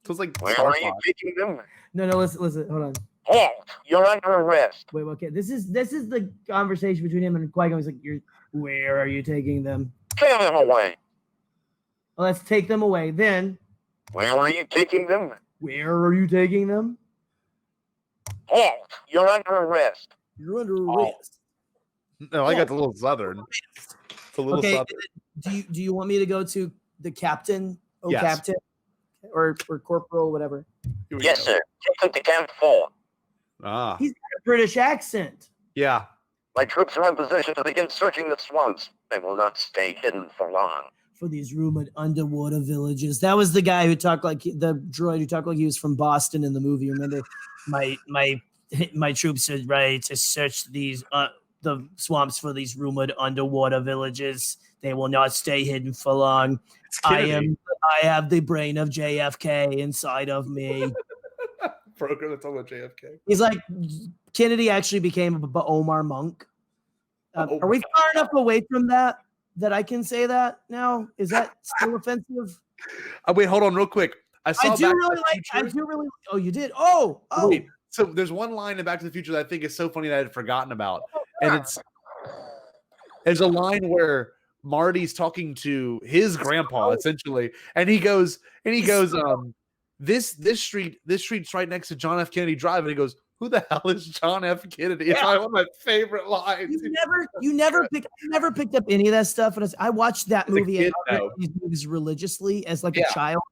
It was like
Where are you taking them?
No, listen, hold on.
Halt! You're under arrest.
Wait, okay. This is the conversation between him and Qui-Gon. He's like, where are you taking them?
Take them away.
Well, let's take them away. Then,
where are you taking them?
Where are you taking them?
Halt! You're under arrest.
You're under arrest.
No, I got the little southern. It's a little southern.
Do you want me to go to the captain?
Yes.
Captain, or corporal, whatever.
Yes, sir. Take them to Camp 4.
He's got a British accent.
Yeah.
My troops are in position to begin searching the swamps. They will not stay hidden for long.
For these rumored underwater villages. That was the guy who talked like the droid who talked like he was from Boston in the movie. Remember, my troops are ready to search these the swamps for these rumored underwater villages. They will not stay hidden for long. I have the brain of JFK inside of me.
Program that's all about JFK.
He's like, Kennedy actually became a Omar Monk. Are we far enough away from that I can say that now? Is that still offensive?
Wait, hold on real quick. I do
really. Oh, you did? Oh.
Wait, so there's one line in Back to the Future that I think is so funny that I had forgotten about. And there's a line where Marty's talking to his grandpa essentially, and he goes, this street's right next to John F. Kennedy Drive, and he goes, who the hell is John F. Kennedy? It's one of my favorite lines.
You never picked up any of that stuff, and I watched that movie and these movies religiously as like a child.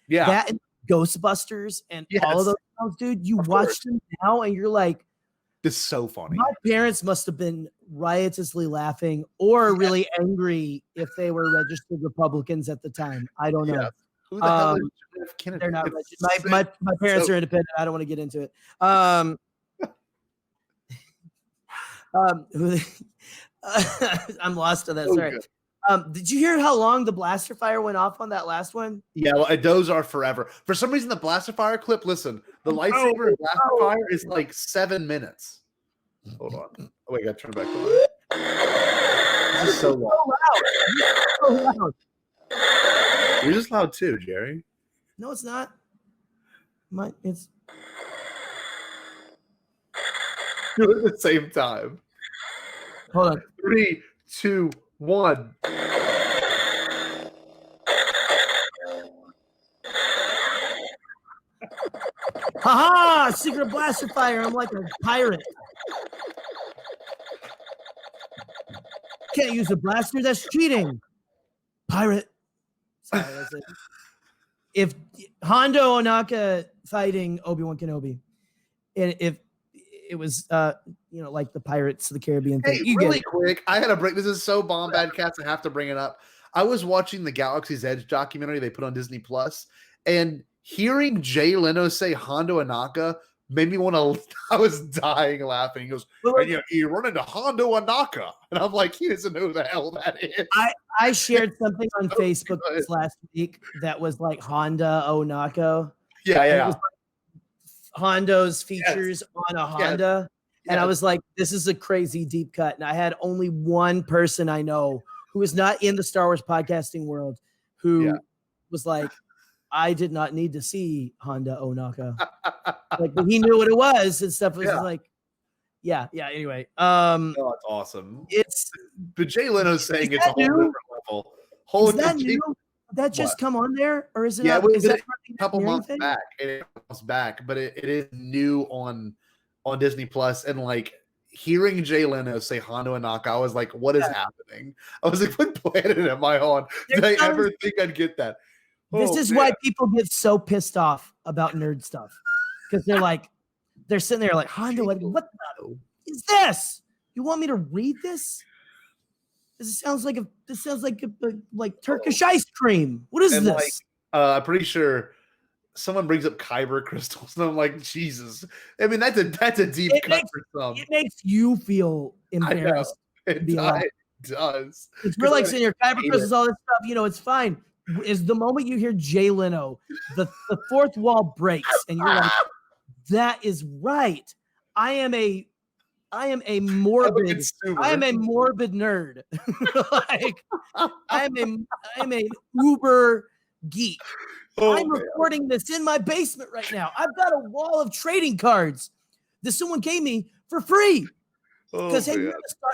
Yeah,
that and Ghostbusters and all of those films, dude. You watch them now, and you're like,
this is so funny.
My parents must have been riotously laughing or really angry if they were registered Republicans at the time. I don't know.
Yeah. Who the hell is John F. Kennedy?
They're not registered. My parents are independent. I don't want to get into it. I'm lost to that. Sorry. Did you hear how long the blaster fire went off on that last one?
Yeah, well, those are forever. For some reason, the blaster fire clip, listen, the lightsaber and blaster fire is like 7 minutes. Hold on. Oh, wait, I got to turn it back on. This is so long.
So loud.
You're just loud too, Gerry.
No, it's not. It's
do it at the same time.
Hold on.
3, 2, 1.
Haha! Secret blaster fire. I'm like a pirate. Can't use a blaster. That's cheating. Pirate. Sorry, that's it. If Hondo Ohnaka fighting Obi-Wan Kenobi, and if it was like the Pirates of the Caribbean thing.
Hey, really quick, I had a break. This is so Bombadcast, I have to bring it up. I was watching the Galaxy's Edge documentary they put on Disney Plus, and hearing Jay Leno say Hondo Ohnaka made me want to. I was dying laughing. He goes, and you run into Hondo Ohnaka, and I'm like, he doesn't know who the hell that is.
I shared something on Facebook this last week that was like Honda Ohnaka.
Yeah.
Hondo's features on a Honda. And I was like, this is a crazy deep cut. And I had only one person I know who is not in the Star Wars podcasting world who was like, I did not need to see Honda Onaka. Like, but he knew what it was and stuff. It was like, anyway.
Oh, that's awesome. But Jay Leno's saying it's a whole different level.
Is that new? Did that just come on there? Or is it
is that a couple months back? But it is new on Disney Plus. And like hearing Jay Leno say Hondo Onaka, I was like, what is happening? I was like, what planet am I on? Did I ever think I'd get that?
This is why people get so pissed off about nerd stuff. Because they're sitting there like, Hondo, what the is this? You want me to read this? This sounds like Turkish ice cream. What is this?
I'm pretty sure someone brings up kyber crystals, and I'm like, Jesus. I mean, that's a deep cut for some.
It makes you feel embarrassed.
It does.
It's real like saying your kyber crystals, all this stuff. You know, it's fine. Is the moment you hear Jay Leno, the fourth wall breaks, and you're like, that is right. I am a morbid nerd. Like I am a uber geek. I'm recording this in my basement right now. I've got a wall of trading cards that someone gave me for free. Because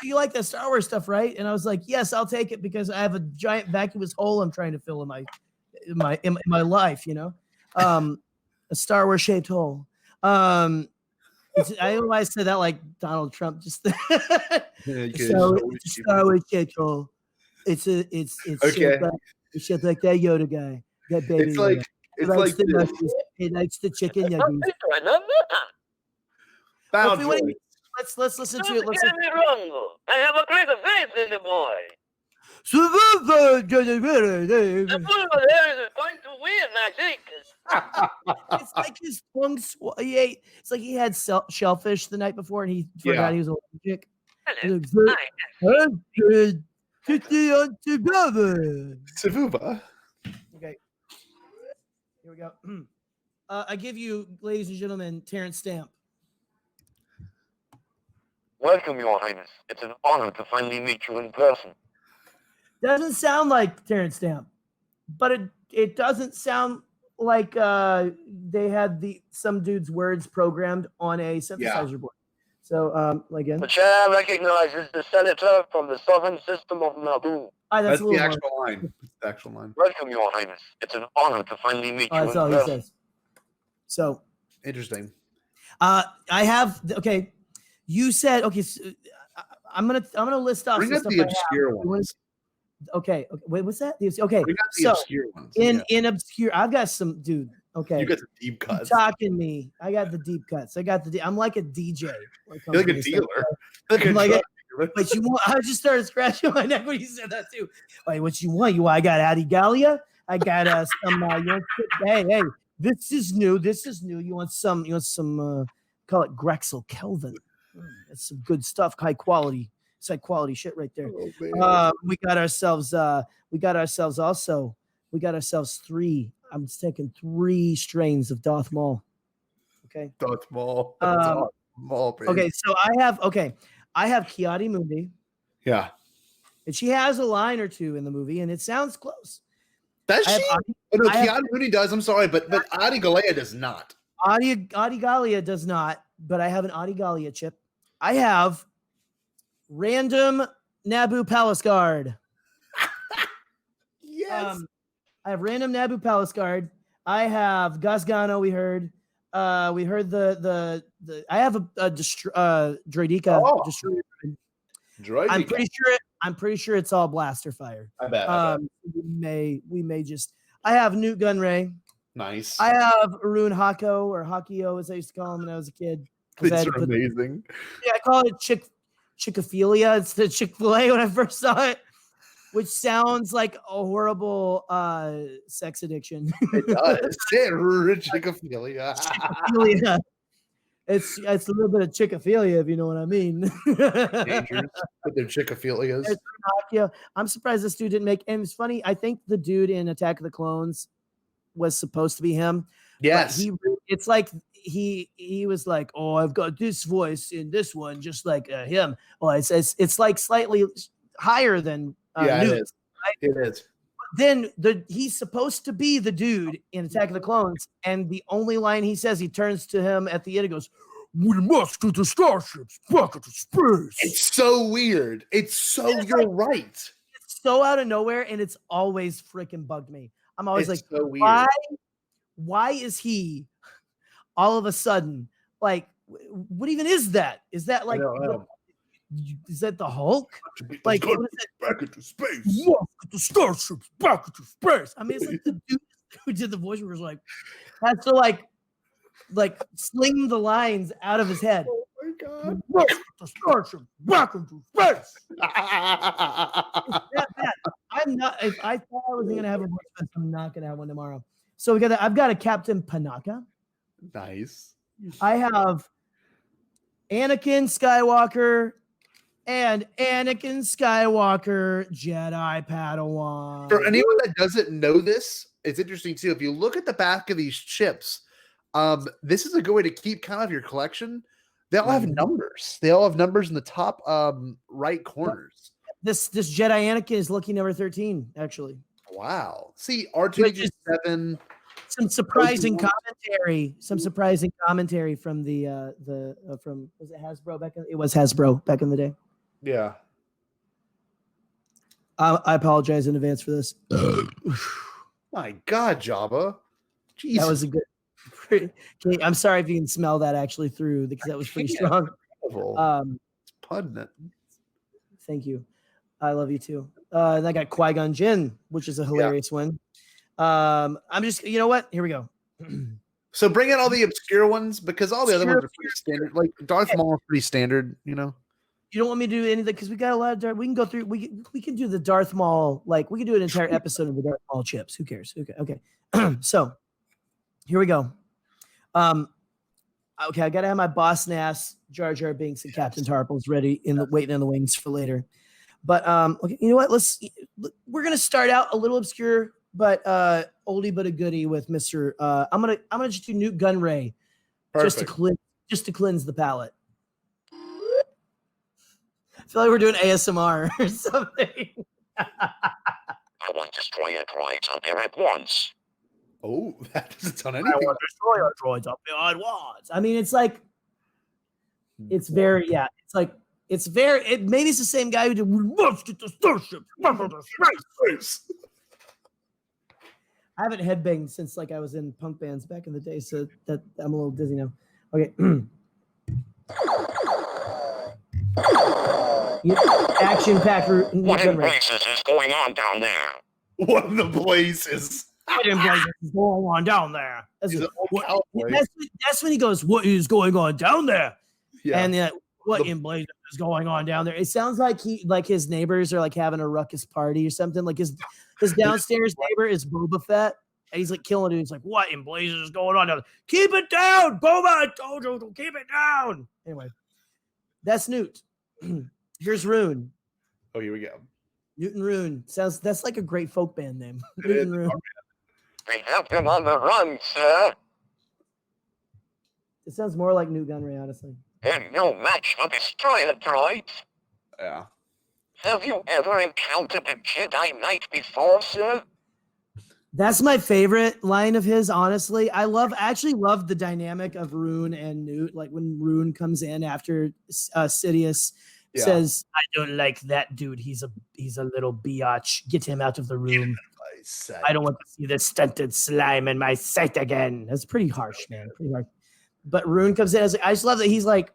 you like the Star Wars stuff, right? And I was like, yes, I'll take it because I have a giant vacuous hole I'm trying to fill in my life, you know, a Star Wars shaped hole. I always say that like Donald Trump. Just so it's a Star Wars shaped hole. It's shaped like that Yoda guy, that baby. He likes the chicken nuggets. Let's listen to it.
Don't get me wrong. I have a great faith in the boy. The football is going to win, I think.
It's like his tongue it's like he had shellfish the night before and he forgot he was allergic. Okay. Here we go. I give you, ladies and gentlemen, Terrence Stamp.
Welcome, Your Highness. It's an honor to finally meet you in person.
Doesn't sound like Terrence Stamp, but it doesn't sound like they had some dude's words programmed on a synthesizer board. So again,
the chair recognizes the senator from the southern system of Naboo.
That's the actual line. It's the actual line.
Welcome, Your Highness. It's an honor to finally meet you in person.
That's all he says. So
interesting.
I have You said So, I'm gonna list off.
Bring up the obscure ones.
Okay. Wait, what's that? Okay.
Bring up the obscure ones.
In obscure, I've got some dude. Okay.
You got the deep cuts.
You're talking me. I got the deep cuts. I'm like a DJ.
You're like a dealer.
But I just started scratching my neck when you said that too. Wait, what you want? I got Adi Gallia. I got some. Hey, this is new. You want some? Call it Grexel Kelvin. That's some good stuff. High quality. It's high quality shit right there. We got ourselves three. I'm taking 3 strains of Darth Maul. Okay.
Darth Maul. Baby.
Okay, so I have Kiadi Mundi.
Yeah.
And she has a line or two in the movie, and it sounds close.
Does she? Kiadi Mundi does. I'm sorry, but Adi Gallia does not.
Adi Gallia does not, but I have an Adi Gallia chip. I have random Naboo Palace Guard.
Yes.
I have random Naboo Palace Guard. I have Gus Gano. We heard the I have a Droideka.
Droideka.
I'm pretty sure it's all blaster fire.
I bet.
We may just. I have Newt Gunray.
Nice.
I have Arun Hako or Hakio, as I used to call him when I was a kid.
These are amazing.
I call it Chickophilia. It's the Chick-fil-A when I first saw it, which sounds like a horrible sex addiction.
It does. Chickophilia.
Chickophilia. It's a little bit of chickophilia, if you know what I mean.
Dangerous with their chickophilias.
I'm surprised this dude didn't make. And it's funny. I think the dude in Attack of the Clones was supposed to be him.
Yes.
It's like he was like, oh, I've got this voice in this one, just like him. Well, it's like slightly higher than
Newt. It is.
Right?
It is.
Then he's supposed to be the dude in Attack of the Clones, and the only line he says, he turns to him at the end and goes, "We must get the starships back into space."
It's so weird. You're right.
It's so out of nowhere, and it's always freaking bugged me. I'm always like,
so weird.
Why is he all of a sudden like? What even is that? Is that like? Is that the Hulk? Like,
back into space.
Get the starships back into space. I mean, it's like the dude who did the voice was like, has to like sling the lines out of his head.
Oh my god!
Get the starships back into space. It's that bad. I'm not. If I thought I wasn't gonna have a voice, I'm not gonna have one tomorrow. So I've got a Captain Panaka.
Nice.
I have Anakin Skywalker. And Anakin Skywalker, Jedi Padawan.
For anyone that doesn't know this, it's interesting too. If you look at the back of these chips, this is a good way to keep kind of your collection. They all have numbers. They all have numbers in the top right corners.
This Jedi Anakin is lucky number 13, actually.
Wow. See, R2-7.
Some surprising commentary. Some surprising commentary from from was it Hasbro back in it was Hasbro back in the day.
Yeah.
I apologize in advance for this.
My God, Jabba. Jesus.
That was a good. Okay, I'm sorry if you can smell that actually through because that was pretty strong.
It's pungent.
Thank you. I love you too. And I got Qui-Gon Jinn, which is a hilarious one. I'm just, you know what? Here we go.
So bring in all the obscure ones because all the other ones are pretty standard. Like Darth Maul is pretty standard, you know.
You don't want me to do anything because we got a lot of Darth. We can go through. We can do the Darth Maul. Like we can do an entire episode of the Darth Maul chips. Who cares? Okay. So here we go. Okay, I gotta have my Boss Nass, Jar Jar Binks, and Captain Tarples ready waiting in the wings for later. But okay, you know what? We're gonna start out a little obscure, but oldie but a goodie with Mr. I'm gonna just do Newt Gunray, just to cleanse the palate. I feel like we're doing ASMR or something.
I want to destroy a droid up there at once.
Oh, that doesn't sound anything.
I want to destroy our droids up there at once. I mean, it's like, it's very, yeah. It's like, it's very, maybe it's the same guy who did, we must get the starship. I haven't headbanged since like I was in punk bands back in the day, so that I'm a little dizzy now. Okay. Action-packed.
What in places is going on down there?
What in the blazes?
What in places is going on down there? That's when he goes, what is going on down there? Yeah. And what in blazes is going on down there? It sounds like his neighbors are like having a ruckus party or something. Like his downstairs neighbor is Boba Fett. And he's like killing dudes. Like, what in blazes is going on down there? Keep it down, Boba! I told you to keep it down. Anyway, that's Newt. Here's Rune.
Oh, here we go.
Newt and Rune. That's like a great folk band name. Newt and Rune.
We have him on the run, sir.
It sounds more like Newt Gunray, honestly.
And no match for destroyer droids.
Yeah.
Have you ever encountered a Jedi Knight before, sir?
That's my favorite line of his, honestly. I actually love the dynamic of Rune and Newt. Like when Rune comes in after Sidious says, I don't like that dude. He's a little biatch. Get him out of the room. I don't want to see this stunted slime in my sight again. That's pretty harsh, man. Pretty harsh. But Rune comes in. I just love that he's like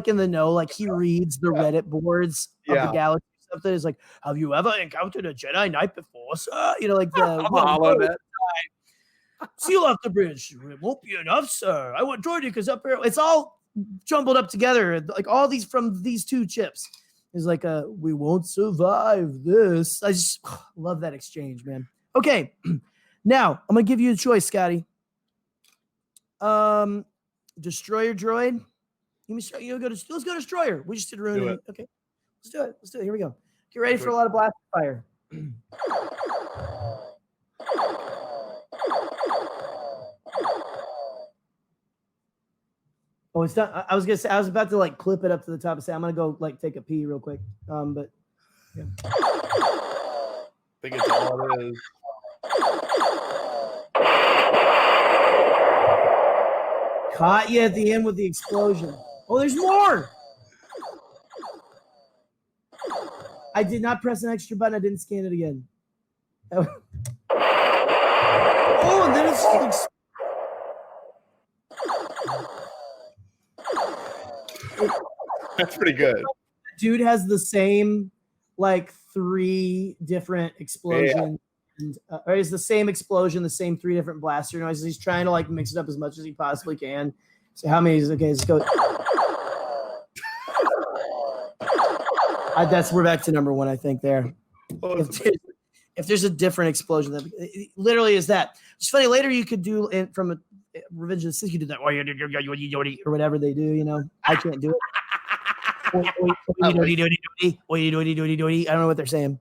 in the know. Like he reads the Reddit boards of the galaxy. Something is like, have you ever encountered a Jedi Knight before, sir? You know, like the seal off the bridge. It won't be enough, sir. I want join you because up here it's all jumbled up together. Like all these from these two chips. It's like we won't survive this. I just love that exchange, man. Okay, now I'm gonna give you a choice, Scotty. Destroyer droid. Let's go destroyer. We just did Rune. Okay. Let's do it. Here we go. Get ready for a lot of blast fire. Oh, it's done. I was gonna say I was about to like clip it up to the top and say I'm gonna go like take a pee real quick. But yeah.
I think it's all it is.
Caught you at the end with the explosion. Oh, there's more. I did not press an extra button. I didn't scan it again. Oh, and then it's
That's pretty good.
Dude has the same like 3 different explosions. And, or it's the same explosion, the same 3 different blaster noises. He's trying to like mix it up as much as he possibly can. So how many is okay? Let's go. We're back to number 1, I think. There. If there's a different explosion, that it literally is that. It's funny. Later, you could do from a Revenge of the Sith. You do that or whatever they do. You know, I can't do it. I don't know what they're saying.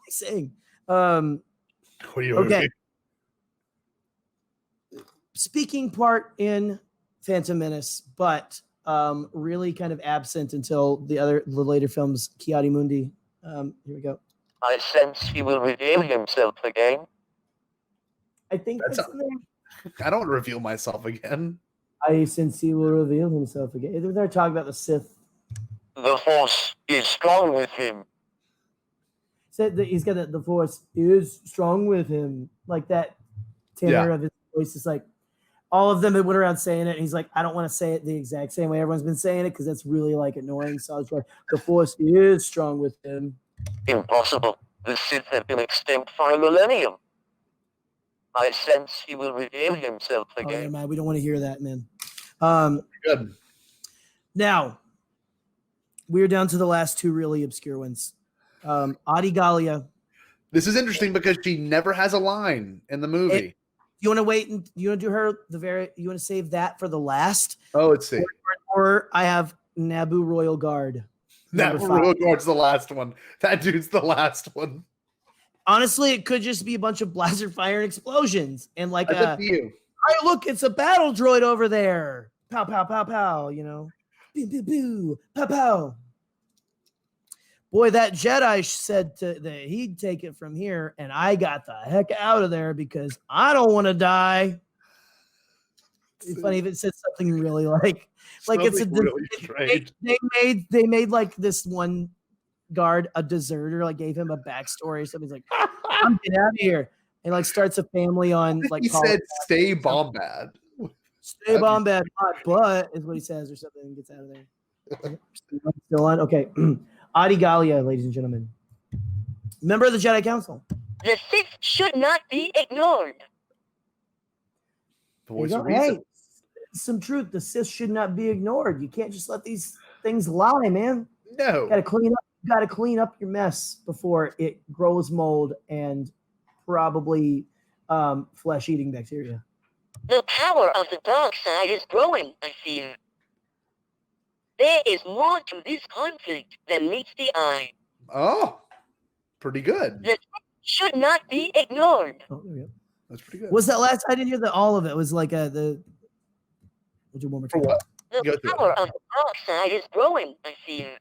Saying. Okay. Speaking part in Phantom Menace, but really kind of absent until the later films, Ki-Adi Mundi. Here we go.
I sense he will reveal himself again.
I think that's in there.
I don't reveal myself again.
I sense he will reveal himself again. They're talking about the Sith.
The Force is strong with him.
Said that he's got the Force is strong with him. Like that tenor of his voice is like, all of them that went around saying it. And he's like, I don't want to say it the exact same way everyone's been saying it because that's really like annoying. So I was like, the Force is strong with him.
Impossible. The Sith have been extinct for a millennium. I sense he will reveal himself again.
Oh, never mind. We don't want to hear that, man.
Good.
Now, we're down to the last 2 really obscure ones. Adi Gallia.
This is interesting because she never has a line in the movie.
You want to wait and you want to do her you want to save that for the last?
Oh, let's see.
Or I have Naboo Royal Guard.
Naboo Royal Guard's the last one. That dude's the last one.
Honestly, it could just be a bunch of blaster fire and explosions and like
That's up to you.
Hey, look, it's a battle droid over there. Pow, pow, pow, pow, you know. Boo, boo, boo, pow, pow. Boy, that Jedi said that he'd take it from here, and I got the heck out of there because I don't want to die. It'd be funny if it said something really like it's a really strange. They made like this one guard a deserter, like gave him a backstory or something. He's like, I'm getting out of here. And like starts a family on like
he said stay bombad.
Stay bombad, but is what he says or something and gets out of there. Still on? Okay. Adi Gallia, ladies and gentlemen. Member of the Jedi Council.
The Sith should not be ignored.
Hey, some truth. The Sith should not be ignored. You can't just let these things lie, man.
No.
Got to clean up your mess before it grows mold and probably flesh-eating bacteria.
The power of the dark side is growing, I fear. There is more to this conflict than meets the eye.
Oh, pretty good.
The should not be ignored.
Oh, there we go.
That's pretty good.
Was that last? I didn't hear all of it. It was like we'll do one more time.
For what?
The power of the dark side is growing, I fear.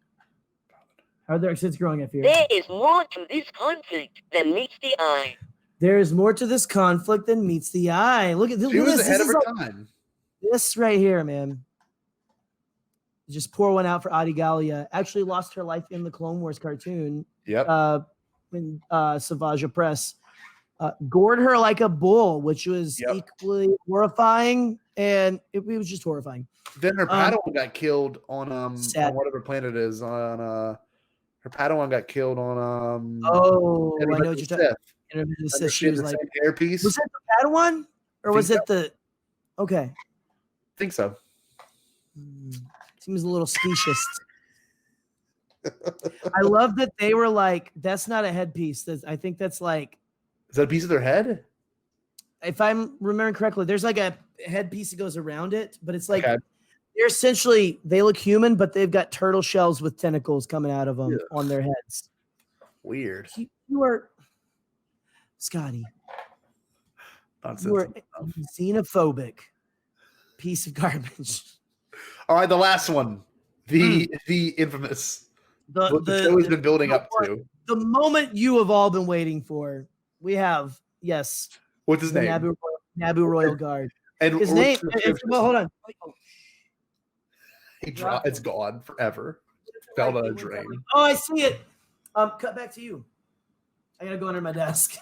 How are their sins growing, I fear?
There is more to this conflict than meets the eye.
There is more to this conflict than meets the eye. Look at this.
She was ahead of her
like,
time.
This right here, man. Just pour one out for Adi Gallia. Actually lost her life in the Clone Wars cartoon.
Yep.
In Savaja Press. Gored her like a bull, which was equally horrifying, and it was just horrifying.
Then her Padawan got killed on whatever planet it is. On her Padawan got killed on
I know what you're talking about. She was like
hairpiece.
Was it the Padawan? Or was it the okay?
I think so.
Seems a little specious. I love that they were like, that's not a headpiece. I think that's like,
is that a piece of their head?
If I'm remembering correctly, there's like a headpiece that goes around it, but it's like they're essentially, they look human, but they've got turtle shells with tentacles coming out of them on their heads.
Weird.
You are Scotty.
Nonsense.
You are xenophobic piece of garbage.
All right, the last one. The infamous. What the show has been building up to.
The moment you have all been waiting for. We have, yes.
What's his name?
Naboo Royal Guard.
And
his name. Well, hold on.
It's gone forever. Fell down a drain.
Oh, I see it. Cut back to you. I gotta go under my desk.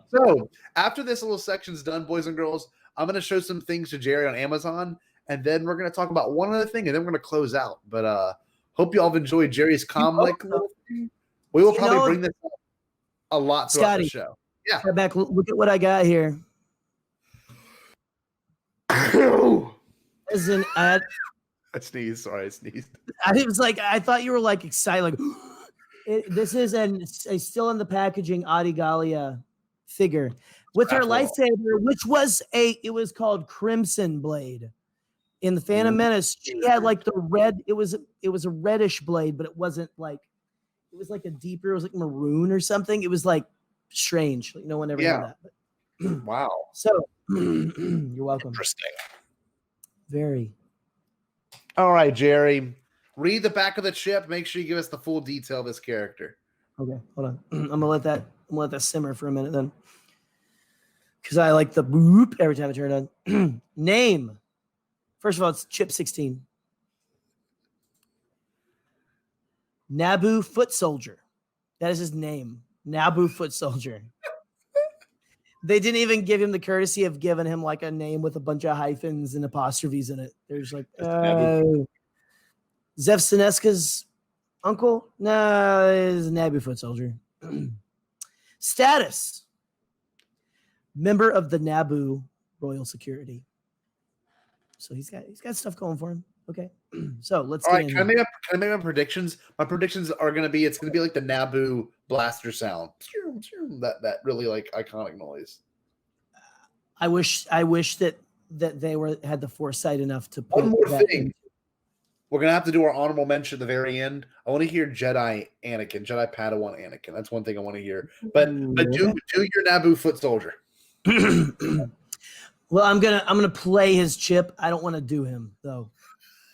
So after this little section's done, boys and girls, I'm gonna show some things to Gerry on Amazon, and then we're gonna talk about one other thing, and then we're gonna close out. But hope you all have enjoyed Gerry's CommLink little thing. We will probably bring this up a lot throughout the show. Yeah.
Cut back. Look at what I got here. Listen, I
sneezed. Sorry, I sneezed.
I thought you were like excited. Like, this is a still in the packaging Adigalia figure with her lightsaber, which was it was called Crimson Blade. In the Phantom Menace, she had like the red. It was a reddish blade, but it wasn't like it was like a deeper. It was like maroon or something. It was like strange. Like no one ever had that. But,
wow.
So you're welcome.
Interesting.
Very.
All right, Gerry. Read the back of the chip. Make sure you give us the full detail of this character.
Okay, hold on. I'm gonna let that simmer for a minute then, because I like the boop every time I turn it on. Name. First of all, it's Chip 16. Naboo Foot Soldier. That is his name. Naboo Foot Soldier. They didn't even give him the courtesy of giving him like a name with a bunch of hyphens and apostrophes in it. There's like, Zev Sineska's uncle? No, it's a Naboo Foot Soldier. Status. Member of the Naboo Royal Security. So he's got stuff going for him. Okay. So let's
All right, can I make my predictions? My predictions are gonna be it's gonna be like the Naboo blaster sound. That really like iconic noise.
I wish that they had the foresight enough to put
one more
that
thing. We're gonna have to do our honorable mention at the very end. I want to hear Jedi Padawan Anakin. That's one thing I want to hear. But do your Naboo foot soldier.
Well, I'm gonna play his Chip. I don't want to do him though.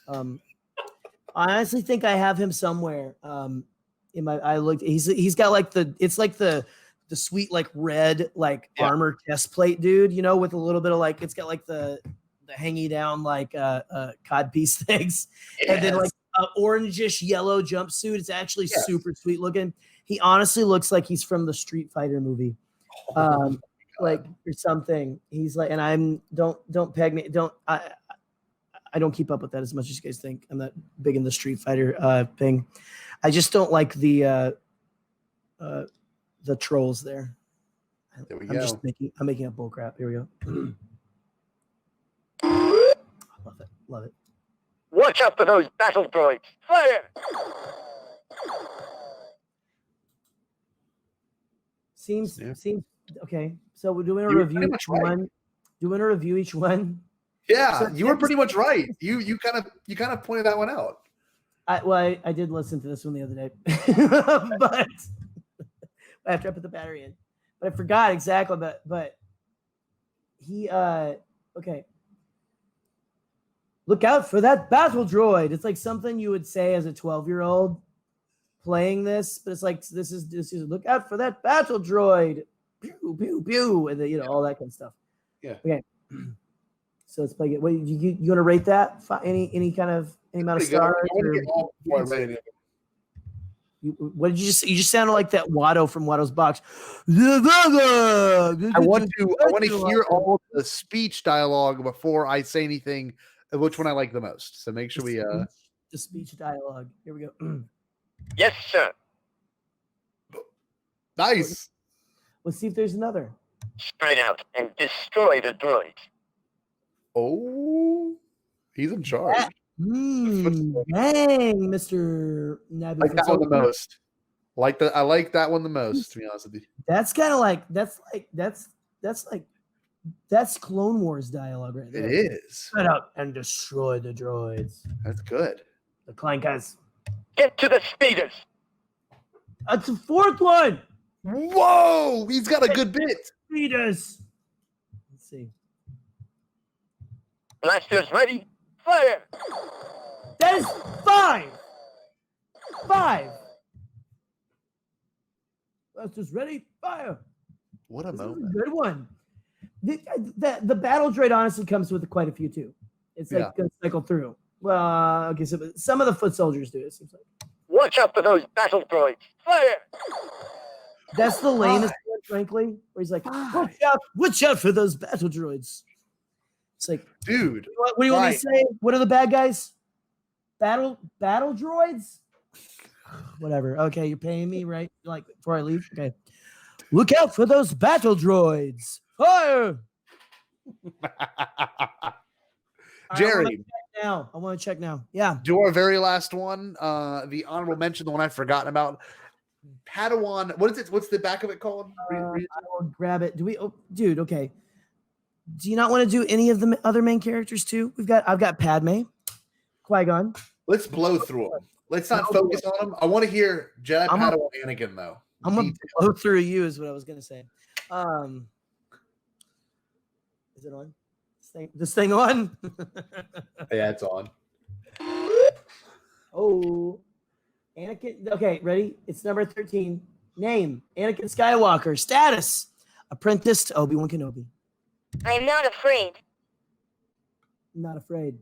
I honestly think I have him somewhere. In my, I looked. He's got like the sweet like red like armor chest plate, dude. You know, with a little bit of like it's got like the hangy down like codpiece things, and then like orangish yellow jumpsuit. It's actually super sweet looking. He honestly looks like he's from the Street Fighter movie. Like or something. He's like, and don't peg me. I don't keep up with that as much as you guys think. I'm not big in the Street Fighter thing. I just don't like the trolls there.
There we go.
I'm making up bull crap. Here we go. Love it.
Watch out for those battle droids. Fire!
Seems okay. So we're doing a review each one. Doing a review each one.
Yeah, so you were pretty much right. You kind of pointed that one out.
I did listen to this one the other day, but after I put the battery in, but I forgot exactly. But he okay. Look out for that battle droid. It's like something you would say as a 12-year-old playing this, but it's like this is look out for that battle droid. Pew pew pew, and then, all that kind of stuff.
Yeah.
Okay. So let's play it. What you want to rate that? Any amount of stars? What did you just? You just sounded like that Watto from Watto's Box.
I want to hear all the speech dialogue before I say anything. Which one I like the most? So make sure the
speech dialogue. Here we go.
Yes, sir.
Nice.
Let's see if there's another.
Spread out and destroy the droids.
Oh, he's in charge.
Dang, Mr. Naboo.
Like that one the most. I like that one the most, to be honest with you.
That's kind of like that's Clone Wars dialogue right there.
It is.
Spread out and destroy the droids.
That's good.
The Clank guys.
Get to the speeders.
That's the fourth one.
Whoa, he's got a good bit.
Speeders. Let's see.
Blasters ready. Fire.
That is 5. 5. Blasters ready. Fire.
What a
This is
moment.
a good one. The battle droid honestly comes with quite a few too. It's like going to cycle through. Well, okay, so some of the foot soldiers do. It seems like.
Watch out for those battle droids. Fire.
That's the lamest one, frankly. Where he's like, watch out for those battle droids. It's like,
dude,
what do you want me to say? What are the bad guys? Battle droids? Whatever. Okay, you're paying me, right? Like before I leave. Okay. Look out for those battle droids. Fire!
Jerry.
I want to check now. Yeah.
Do our very last one. The honorable mention, the one I've forgotten about. Padawan. What is it? What's the back of it called?
I will grab it. Dude, okay. Do you not want to do any of the other main characters too? I've got Padme, Qui-Gon.
Let's blow through them. Let's not focus on them. I want to hear Jedi Padawan Anakin though.
I'm gonna blow through you is what I was gonna say. Is it on? This thing on?
Yeah, it's on.
Oh, Anakin. Okay, ready? It's number 13. Name: Anakin Skywalker. Status: apprentice to Obi-Wan Kenobi.
I am not afraid.
Not afraid.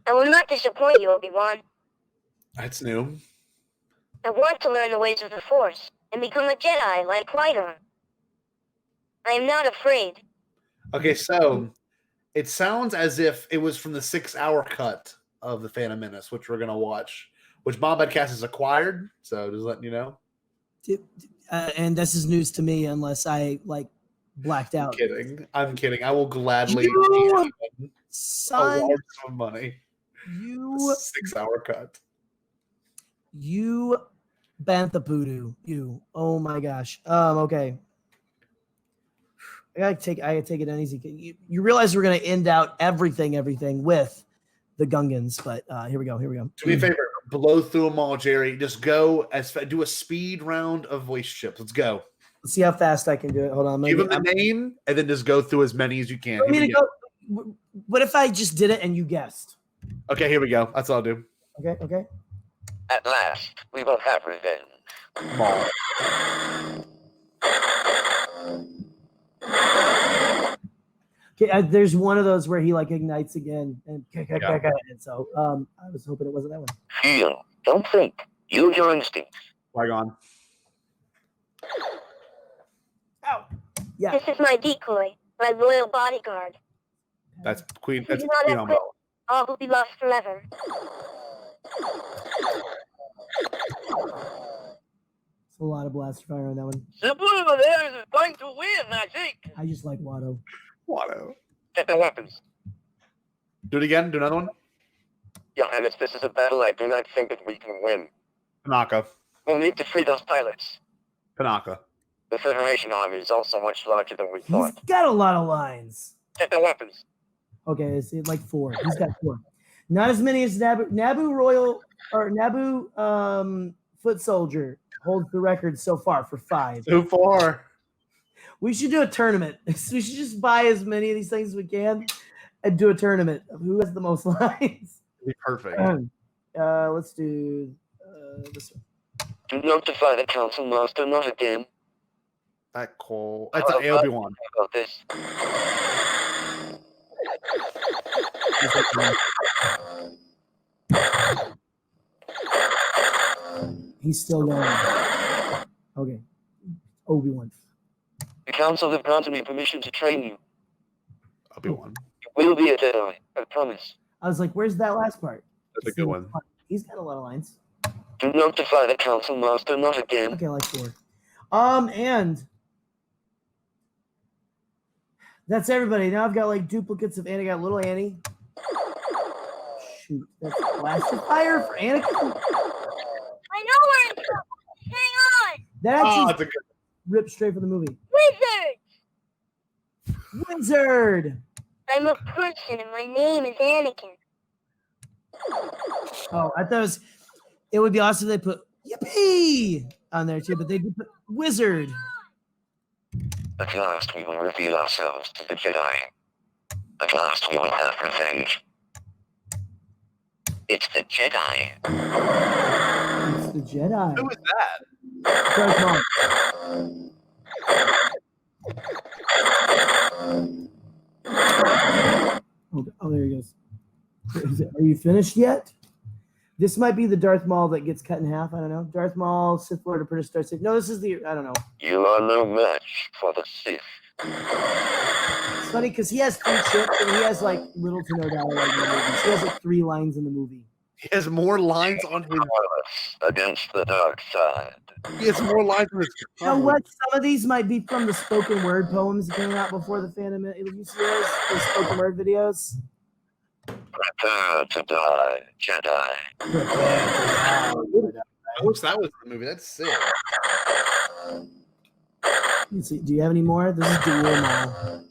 I will not disappoint you, Obi-Wan.
That's new.
I want to learn the ways of the Force and become a Jedi like Qui-Gon. I am not afraid.
Okay, so it sounds as if it was from the 6-hour cut of The Phantom Menace, which we're going to watch, which Bombadcast has acquired. So just letting you know.
And this is news to me unless I blacked out.
I'm kidding. I will gladly
son,
a large sum of money. 6-hour cut.
You bantha poodoo. You. Oh my gosh. Okay. I gotta take it uneasy. You realize we're gonna end out everything with the Gungans, but here we go.
Do me a favor, blow through them all, Jerry. Just go do a speed round of voice chips. Let's go.
Let's see how fast I can do it. Hold on.
Give them the name and then just go through as many as you can.
What if I just did it and you guessed?
Okay, here we go. That's all I'll do.
Okay.
At last, we will have revenge.
Come on.
Okay, there's one of those where he ignites again, and so I was hoping it wasn't that one.
Feel, don't think. Use your instincts.
Qui-Gon.
Ow! Yeah.
This is my decoy, my royal bodyguard.
That's Queen.
If
That's
you do not
Queen
have quick, all will be lost forever.
It's a lot of blaster fire on that one.
The blue of theirs is going to win, I think.
I just like Watto.
Get the weapons.
Do it again. Do another one.
Your Highness, this is a battle I do not think that we can win.
Panaka.
We'll need to free those pilots.
Panaka.
The Federation army is also much larger than we
He's
thought.
got a lot of lines.
Get the weapons.
Okay, it's like 4. He's got 4. Not as many as Naboo foot soldier holds the record so far for 5.
So far.
We should do a tournament. We should just buy as many of these things as we can and do a tournament of who has the most lines.
Be perfect.
Let's do this one.
Do notify the Council Master, not again.
That call. That's an Obi-Wan.
About this.
He's still going. Okay. Obi-Wan.
The Council have granted me permission to train you.
Obi-Wan.
You will be a Jedi, I promise.
I was like, where's that last part?
That's a good one.
He's got a lot of lines.
Do notify the Council Master, not again.
Okay, I like 4. And that's everybody. Now I've got duplicates of Annie. I got little Annie. Shoot, that's blaster fire for Anakin.
I know we're in trouble. Hang on.
That actually
that's a good
ripped straight from the movie.
Wizard.
Wizard.
I'm a person and my name is Anakin.
Oh, I thought it would be awesome if they put yippee on there too, but they could put wizard.
At last we will reveal ourselves to the Jedi. At last we will have revenge. It's the Jedi.
It's the Jedi.
Who is that?
Darth Maul. Oh, there he goes. Are you finished yet? This might be the Darth Maul that gets cut in half. I don't know. Darth Maul, Sith Lord, Apprentice, Darth Sith. No, this is the. I don't know.
You are no match for the Sith.
It's funny because he has 3 chips and he has like little to no dialogue in the movie. He has like 3 lines in the movie.
He has more lines on his
against the dark side.
He has more lines on his.
You know what? Some of these might be from the spoken word poems that came out before the Phantom. You see those? The spoken word videos.
Prepare to die, Jedi.
I wish that was the movie. That's sick.
Let's see. Do you have any more? This is Dual Maul.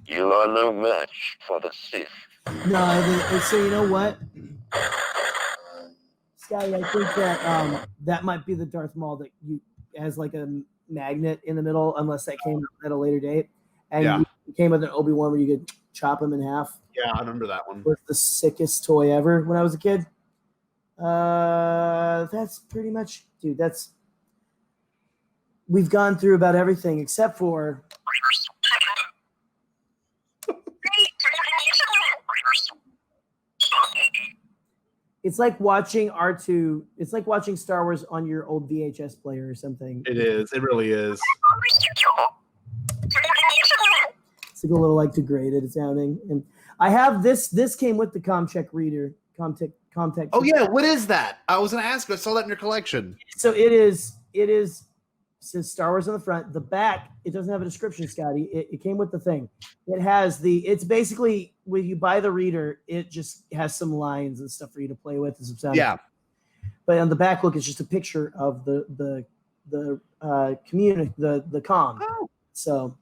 You are no match for the Sith.
No, so you know what? Scotty, I think that that might be the Darth Maul that has like a magnet in the middle, unless that came at a later date. And it came with an Obi-Wan where you could chop him in half.
Yeah, I remember that one.
It was the sickest toy ever when I was a kid. That's pretty much, dude, we've gone through about everything except for it's like watching R2. It's like watching Star Wars on your old VHS player or something.
It is. It really is.
It's like a little like degraded sounding. And I have this. This came with the CommTech reader. CommTech.
Oh yeah, what is that? I was gonna ask. I saw that in your collection.
So it is. Says Star Wars on the front. The back, it doesn't have a description, Scotty. It came with the thing. It has it's basically when you buy the reader, it just has some lines and stuff for you to play with and some sound.
Yeah.
But on the back, look, it's just a picture of the community, the comm. Oh. So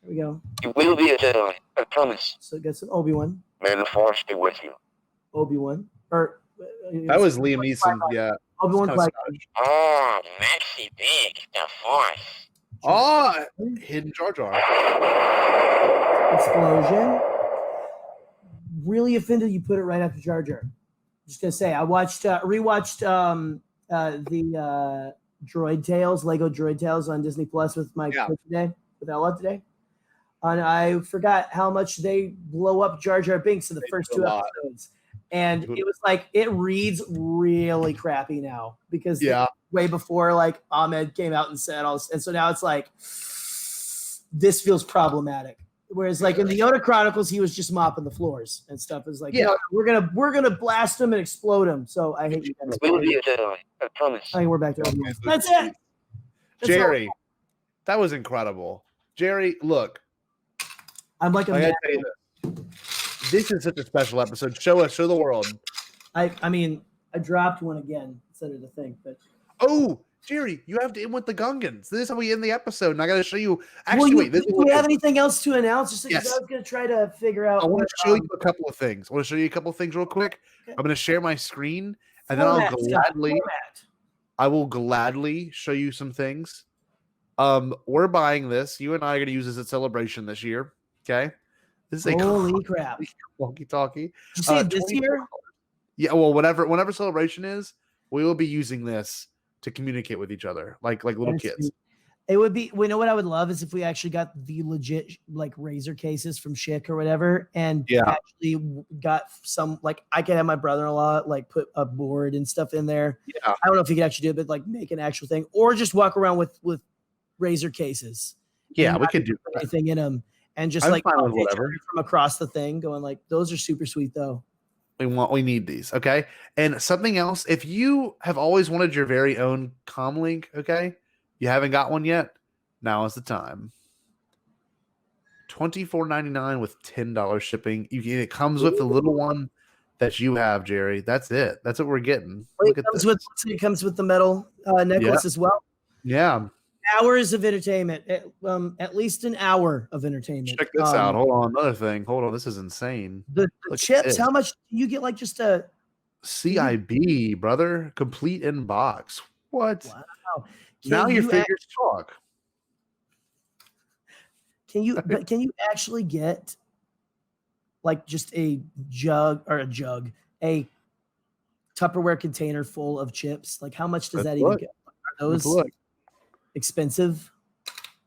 there we go.
You will be a Jedi, I promise.
So got some Obi-Wan.
May the Force be with you.
Obi-Wan.
That was Liam Neeson. Yeah.
Obi-Wan.
Oh, Maxi Big, the Force.
Oh, Hidden Jar Jar.
Explosion. Really offended you put it right after Jar Jar. Just gonna say, I rewatched the Droid Tales, Lego Droid Tales on Disney Plus with my kid today, with Ella today. And I forgot how much they blow up Jar Jar Binks in the first 2 episodes. And it was like, it reads really crappy now because way before like Ahmed came out and said all this. And so now it's like, this feels problematic. Whereas like in the Yoda Chronicles, he was just mopping the floors and stuff. It's like, no, we're gonna blast him and explode him. So I hate you guys.
I promise.
I think we're back to Obi-Wan. That's it.
Gerry, that was incredible. Gerry, look.
I'm like
I gotta tell you this is such a special episode. Show the world.
I mean, I dropped one again instead of the thing, but
Gerry, you have to end with the Gungans. This is how we end the episode, and I got to show you.
Actually, do we have anything else to announce? Just because I was going to try to figure out.
I want to show you a couple of things. Real quick. Okay. I'm going to share my screen, and then I will gladly show you some things. We're buying this. You and I are going to use this at Celebration this year. Okay. This is
holy crap.
Walkie-talkie.
Did you say this year?
Yeah. Well, whenever Celebration is, we will be using this to communicate with each other, like little kids.
It would be. We know what I would love is if we actually got the legit like razor cases from Schick or whatever, and actually got some like I could have my brother-in-law like put a board and stuff in there. Yeah. I don't know if he could actually do it, but like make an actual thing, or just walk around with razor cases.
Yeah, we could do
anything in them. And just like whatever from across the thing, going like, those are super sweet though.
We need these, okay? And something else, if you have always wanted your very own CommLink, okay, you haven't got one yet, now is the time. $24.99 with $10 shipping. It comes with the little one that you have, Gerry. That's it. That's what we're getting.
It comes with the metal necklace as well.
Yeah.
Hours of entertainment, at least an hour of entertainment.
Check this out. Hold on, another thing. Hold on, this is insane.
The chips. How much do you get? Like just a
CIB, brother, complete in box. What?
Wow.
Now your figures talk.
Can you actually get like just a Tupperware container full of chips? Like how much does that even get? Are those expensive?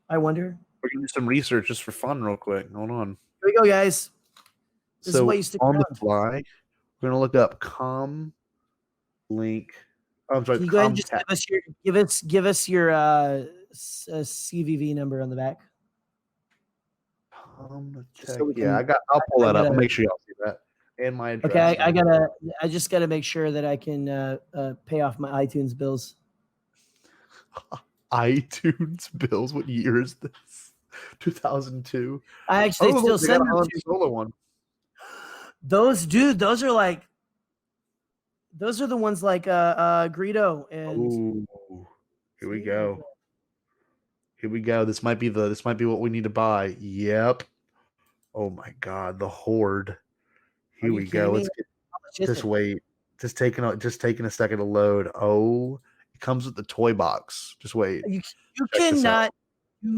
I wonder.
We're gonna do some research just for fun real quick. Hold on.
Here we go, guys. This is why you stick
on
around.
the fly, we're gonna look up CommLink. I'm sorry,
Can you go ahead and just
CommTech.
give us your CVV number on the back?
CommTech. I'll pull that up. I'll make sure y'all see that. And my address.
Okay, I just gotta make sure that I can pay off my iTunes bills.
iTunes bills? What year is this? 2002.
I actually still send
them to Solo one.
Those are the ones like Greedo and
here we go. Here we go. This might be what we need to buy. Yep. Oh my god, the horde. Here we go. Let's just wait. Just taking a second to load. Oh, it comes with the toy box. Just wait.
You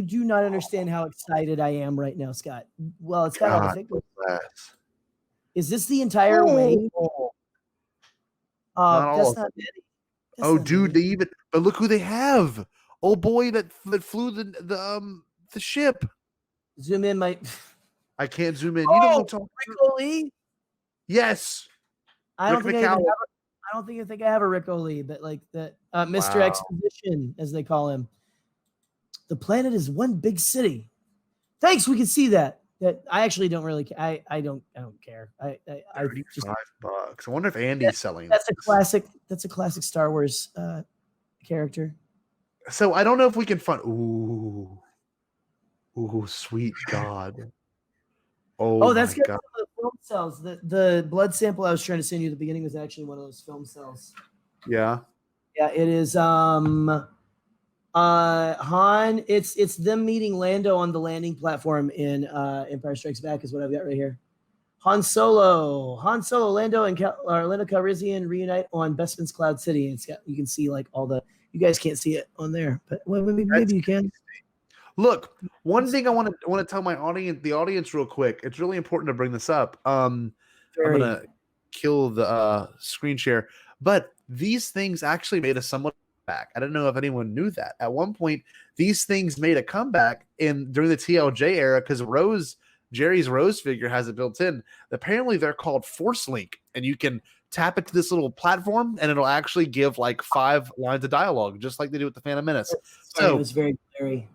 do not understand how excited I am right now, Scott. Well, it's got all the figures. Is this the entire way? That's not it.
Dude, but look who they have. Oh boy, that flew the ship.
Zoom in,
I can't zoom in. You know what I'm talking
about? Lee?
Yes.
I don't think I have a Rick O'Lee, but like that Mr. Exposition, as they call him. The planet is one big city. Thanks, we can see that. That I actually don't really. I don't care. I just
$35. I wonder if Andy's selling.
That's a classic. That's a classic Star Wars character.
So I don't know if we can find. Ooh, sweet God. Oh, that's
got the film cells. The blood sample I was trying to send you at the beginning was actually one of those film cells.
Yeah.
Yeah, it is. Han, it's them meeting Lando on the landing platform in Empire Strikes Back is what I've got right here. Han Solo, Lando, and Lando Calrissian reunite on Bespin's Cloud City. It's got, you can see like all the. You guys can't see it on there, but maybe you can.
Look, one thing I want to tell the audience real quick. It's really important to bring this up. I'm gonna kill the screen share, but these things actually made a somewhat back. I don't know if anyone knew that. At one point, these things made a comeback during the TLJ era because Gerry's Rose figure has it built in. Apparently, they're called Force Link, and you can tap it to this little platform, and it'll actually give like 5 lines of dialogue, just like they do with the Phantom Menace.
So it was very scary.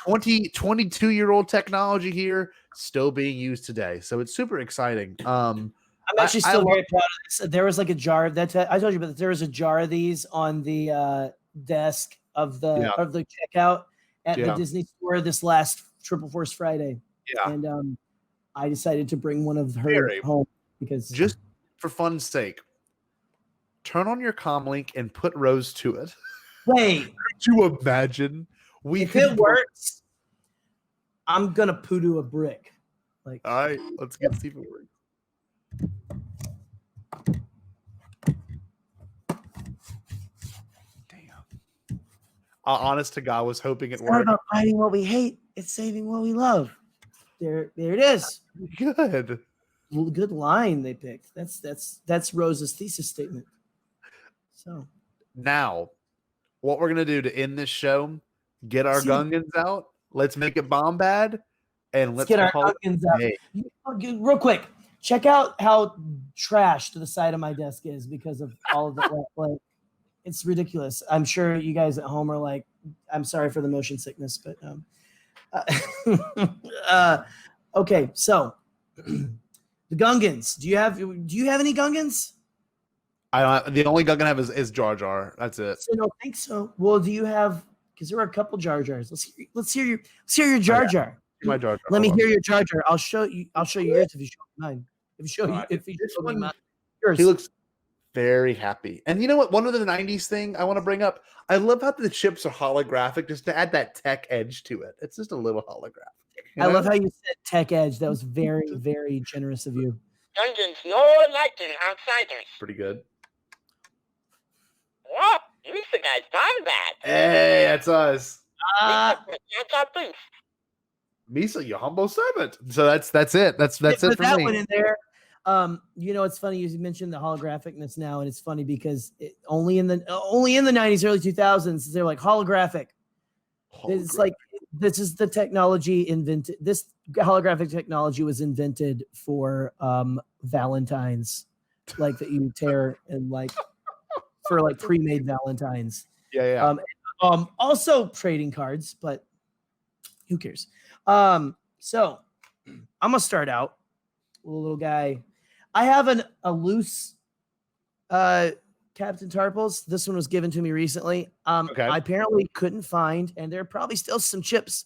22-year-old technology here, still being used today. So it's super exciting.
I'm actually still very proud of this. There was like a jar I told you about. There was a jar of these on the desk of the checkout at the Disney store this last Triple Force Friday. Yeah, and I decided to bring one of her home because
just for fun's sake, turn on your CommLink and put Rose to it.
Wait,
could you imagine?
If it works, I'm gonna poodoo a brick. Like,
all right, let's see if it works. Honest to God, was hoping it worked.
It's not about fighting what we hate; it's saving what we love. There it is.
Good
line they picked. That's Rose's thesis statement. So
now, what we're gonna do to end this show? Get our Gungans out. Let's make it Bombad, and let's
get our Gungans out. Real quick, check out how trashed the side of my desk is because of all of the like. It's ridiculous. I'm sure you guys at home are like, I'm sorry for the motion sickness, but okay. So the Gungans. Do you have any Gungans?
The only Gungan I have is Jar Jar. That's it.
So I don't think so. Well, do you have? Because there are a couple Jar Jars. Let's hear your Jar Jar.
My Jar Jar.
Let me hear your Jar Jar. I'll show you yours if you show me mine. If you show me mine, yours.
He looks very happy. And you know what? One of the 90s thing I want to bring up, I love how the chips are holographic just to add that tech edge to it. It's just a little holographic.
I love how you said tech edge. That was very, very generous of you.
Dungeons, no elected outsiders.
Pretty good.
What? You the guys Bombad.
Hey, that's us.
That's our booth.
Misa, you humble servant. So that's it. That's it for
that
me.
One in there. It's funny you mentioned the holographicness now, and it's funny because only in the 90s, early 2000s, they're like holographic. It's like this is the technology invented. This holographic technology was invented for Valentines, like that you tear and like for like pre-made Valentines.
Yeah.
Also trading cards, but who cares? So I'm gonna start out with a little guy. I have a loose Captain Tarpals. This one was given to me recently. I apparently couldn't find, and there are probably still some chips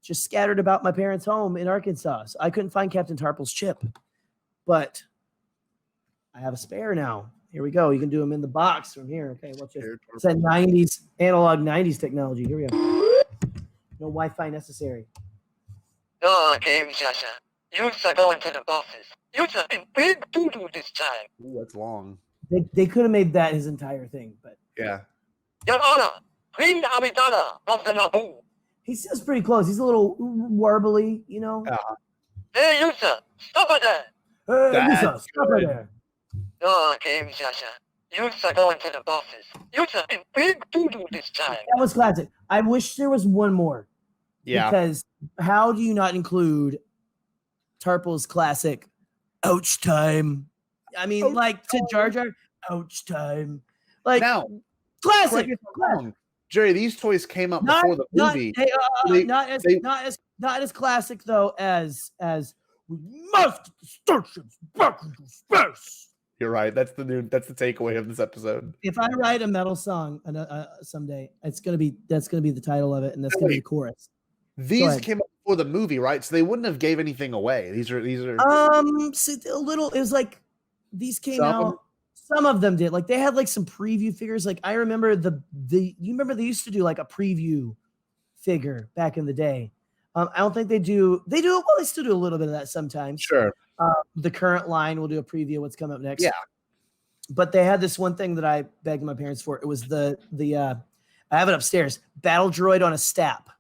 just scattered about my parents' home in Arkansas. So I couldn't find Captain Tarpal's chip, but I have a spare now. Here we go. You can do them in the box from here. Okay, watch this. It's a 90s analog 90s technology. Here we go. No Wi-Fi necessary.
Okay, Sasha. You're going to the bosses. You're in big doo-doo this time.
Ooh, that's long.
They could have made that his entire thing, but
yeah.
Your Honor, Queen Amidala of the Naboo.
He sounds pretty close. He's a little warbly, you know.
Hey, Yusa, stop it there.
Hey, Yusa, stop it there.
Okay, Sasha. You're going to the bosses. You're in big doo-doo this time.
That was classic. I wish there was one more.
Yeah.
Because how do you not include Tarpal's classic ouch time? I mean, ouch like time. To Jar Jar, ouch time. Like
now,
classic.
Jerry, these toys came out before the movie.
Not as classic though as we must get the starships back into space.
You're right. That's the takeaway of this episode.
If I write a metal song someday, that's gonna be the title of it, and that's gonna be the chorus.
These came out before the movie, right? So they wouldn't have gave anything away. These are.
So a little. It was like these came out. Some of them did. Like they had like some preview figures. Like I remember you remember they used to do like a preview figure back in the day. I don't think they do. They do. Well, they still do a little bit of that sometimes.
Sure.
The current line will do a preview of what's coming up next.
Yeah. But
they had this one thing that I begged my parents for. It was the I have it upstairs. Battle droid on a stap.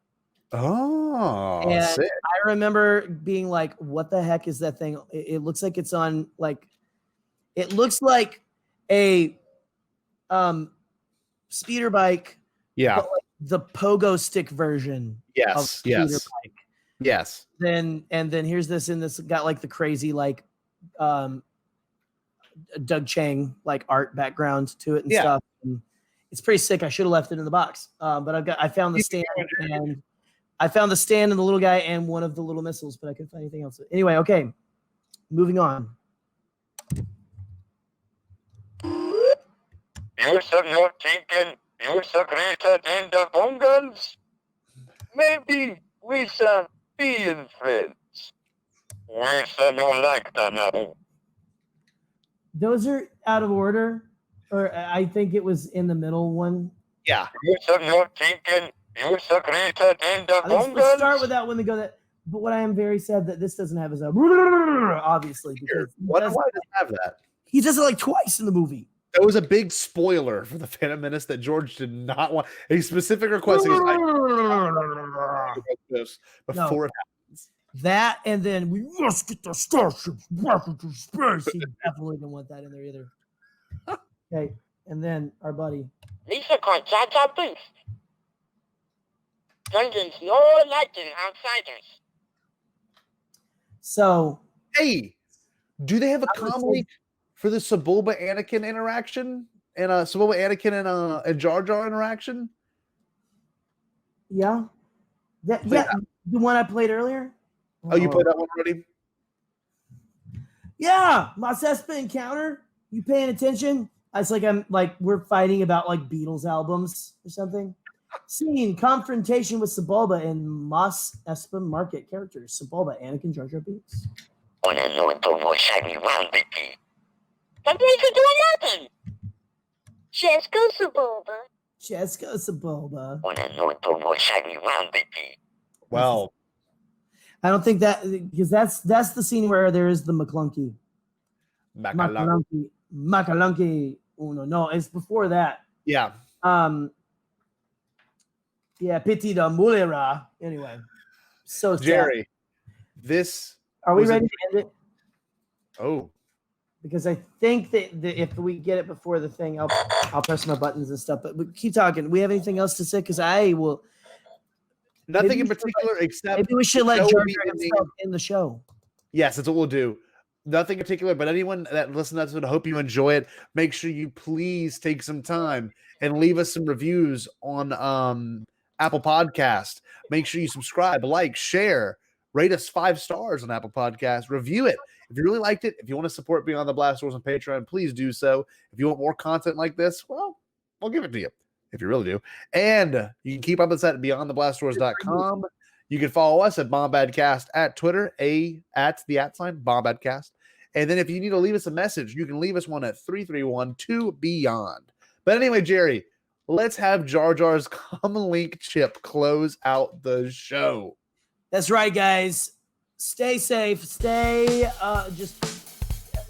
Oh,
and
sick.
I remember being like, "What the heck is that thing?" It looks like it's on like, it looks like a speeder bike.
Yeah.
But like the pogo stick version.
Yes.
Of speeder bike.
Yes.
Then here's this, and this got like the crazy like Doug Chang like art background to it and stuff. And it's pretty sick. I should have left it in the box. But I found the stand and the little guy and one of the little missiles, but I couldn't find anything else. Anyway, okay. Moving on.
You're so not thinking you're so greater than the Bongans? Maybe we shall be friends. We shall not like that now.
Those are out of order, or I think it was in the middle one.
Yeah.
You're so not thinking you're so greater than the Bongans?
Let's start with that one to go that. But what I am very sad that this doesn't have is obviously because
why does it have that?
He does it like twice in the movie.
That was a big spoiler for the Phantom Menace that George did not want. A specific request this before it happens.
That and then we must get the starships back into space. He definitely didn't want that in there either. Okay, and then our buddy
Lisa Cortata Boost. Dungeons no liking outsiders.
So
hey, do they have a CommLink for the Sebulba Anakin interaction and Sebulba Anakin and a Jar Jar interaction?
Yeah. The one I played earlier.
Oh, you played that one already?
Yeah, my Cespa encounter. You paying attention? It's like we're fighting about like Beatles albums or something. Scene confrontation with Sebulba and Mos Espa Market characters. Sebulba, Anakin, Jar Jar Binks.
On a no more shiny round baby. That makes it do nothing. Chesko Sebulba. On a no more shiny round baby.
Well,
I don't think that because that's the scene where there is the McClunky. Macalunky. Oh no, it's before that.
Yeah.
Yeah, Petit da Mulera. Anyway, So sad.
Gerry, this
are we ready to end it?
Oh,
because I think that if we get it before the thing, I'll press my buttons and stuff. But we keep talking. We have anything else to say? Because I will.
Nothing in particular except
maybe we should let Jar Jar himself in the show.
Yes, that's what we'll do. Nothing in particular, but anyone that listens to this, I hope you enjoy it. Make sure you please take some time and leave us some reviews on Apple Podcast. Make sure you subscribe, like, share, rate us 5 stars on Apple Podcast, review it. If you really liked it, if you want to support Beyond the Blast Doors on Patreon, please do so. If you want more content like this, well, I'll give it to you if you really do. And you can keep up with us at beyondtheblastdoors.com. You can follow us at Bombadcast at Twitter, at the @ Bombadcast. And then if you need to leave us a message, you can leave us one at 331-2BEYOND. But anyway, Gerry, let's have Jar Jar's CommLink chip close out the show.
That's right, guys. Stay safe. Stay just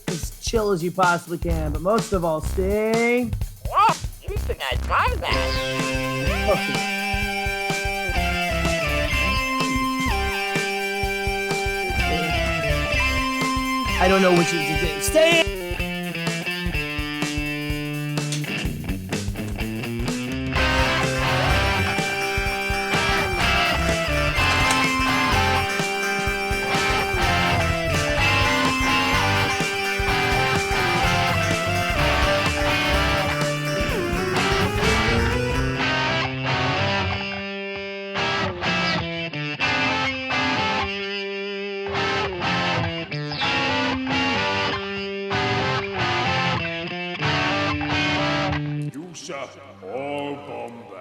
as chill as you possibly can. But most of all, stay...
Whoa, you think I tried that?
Okay. I don't know what you did. Stay in.
All Bombad.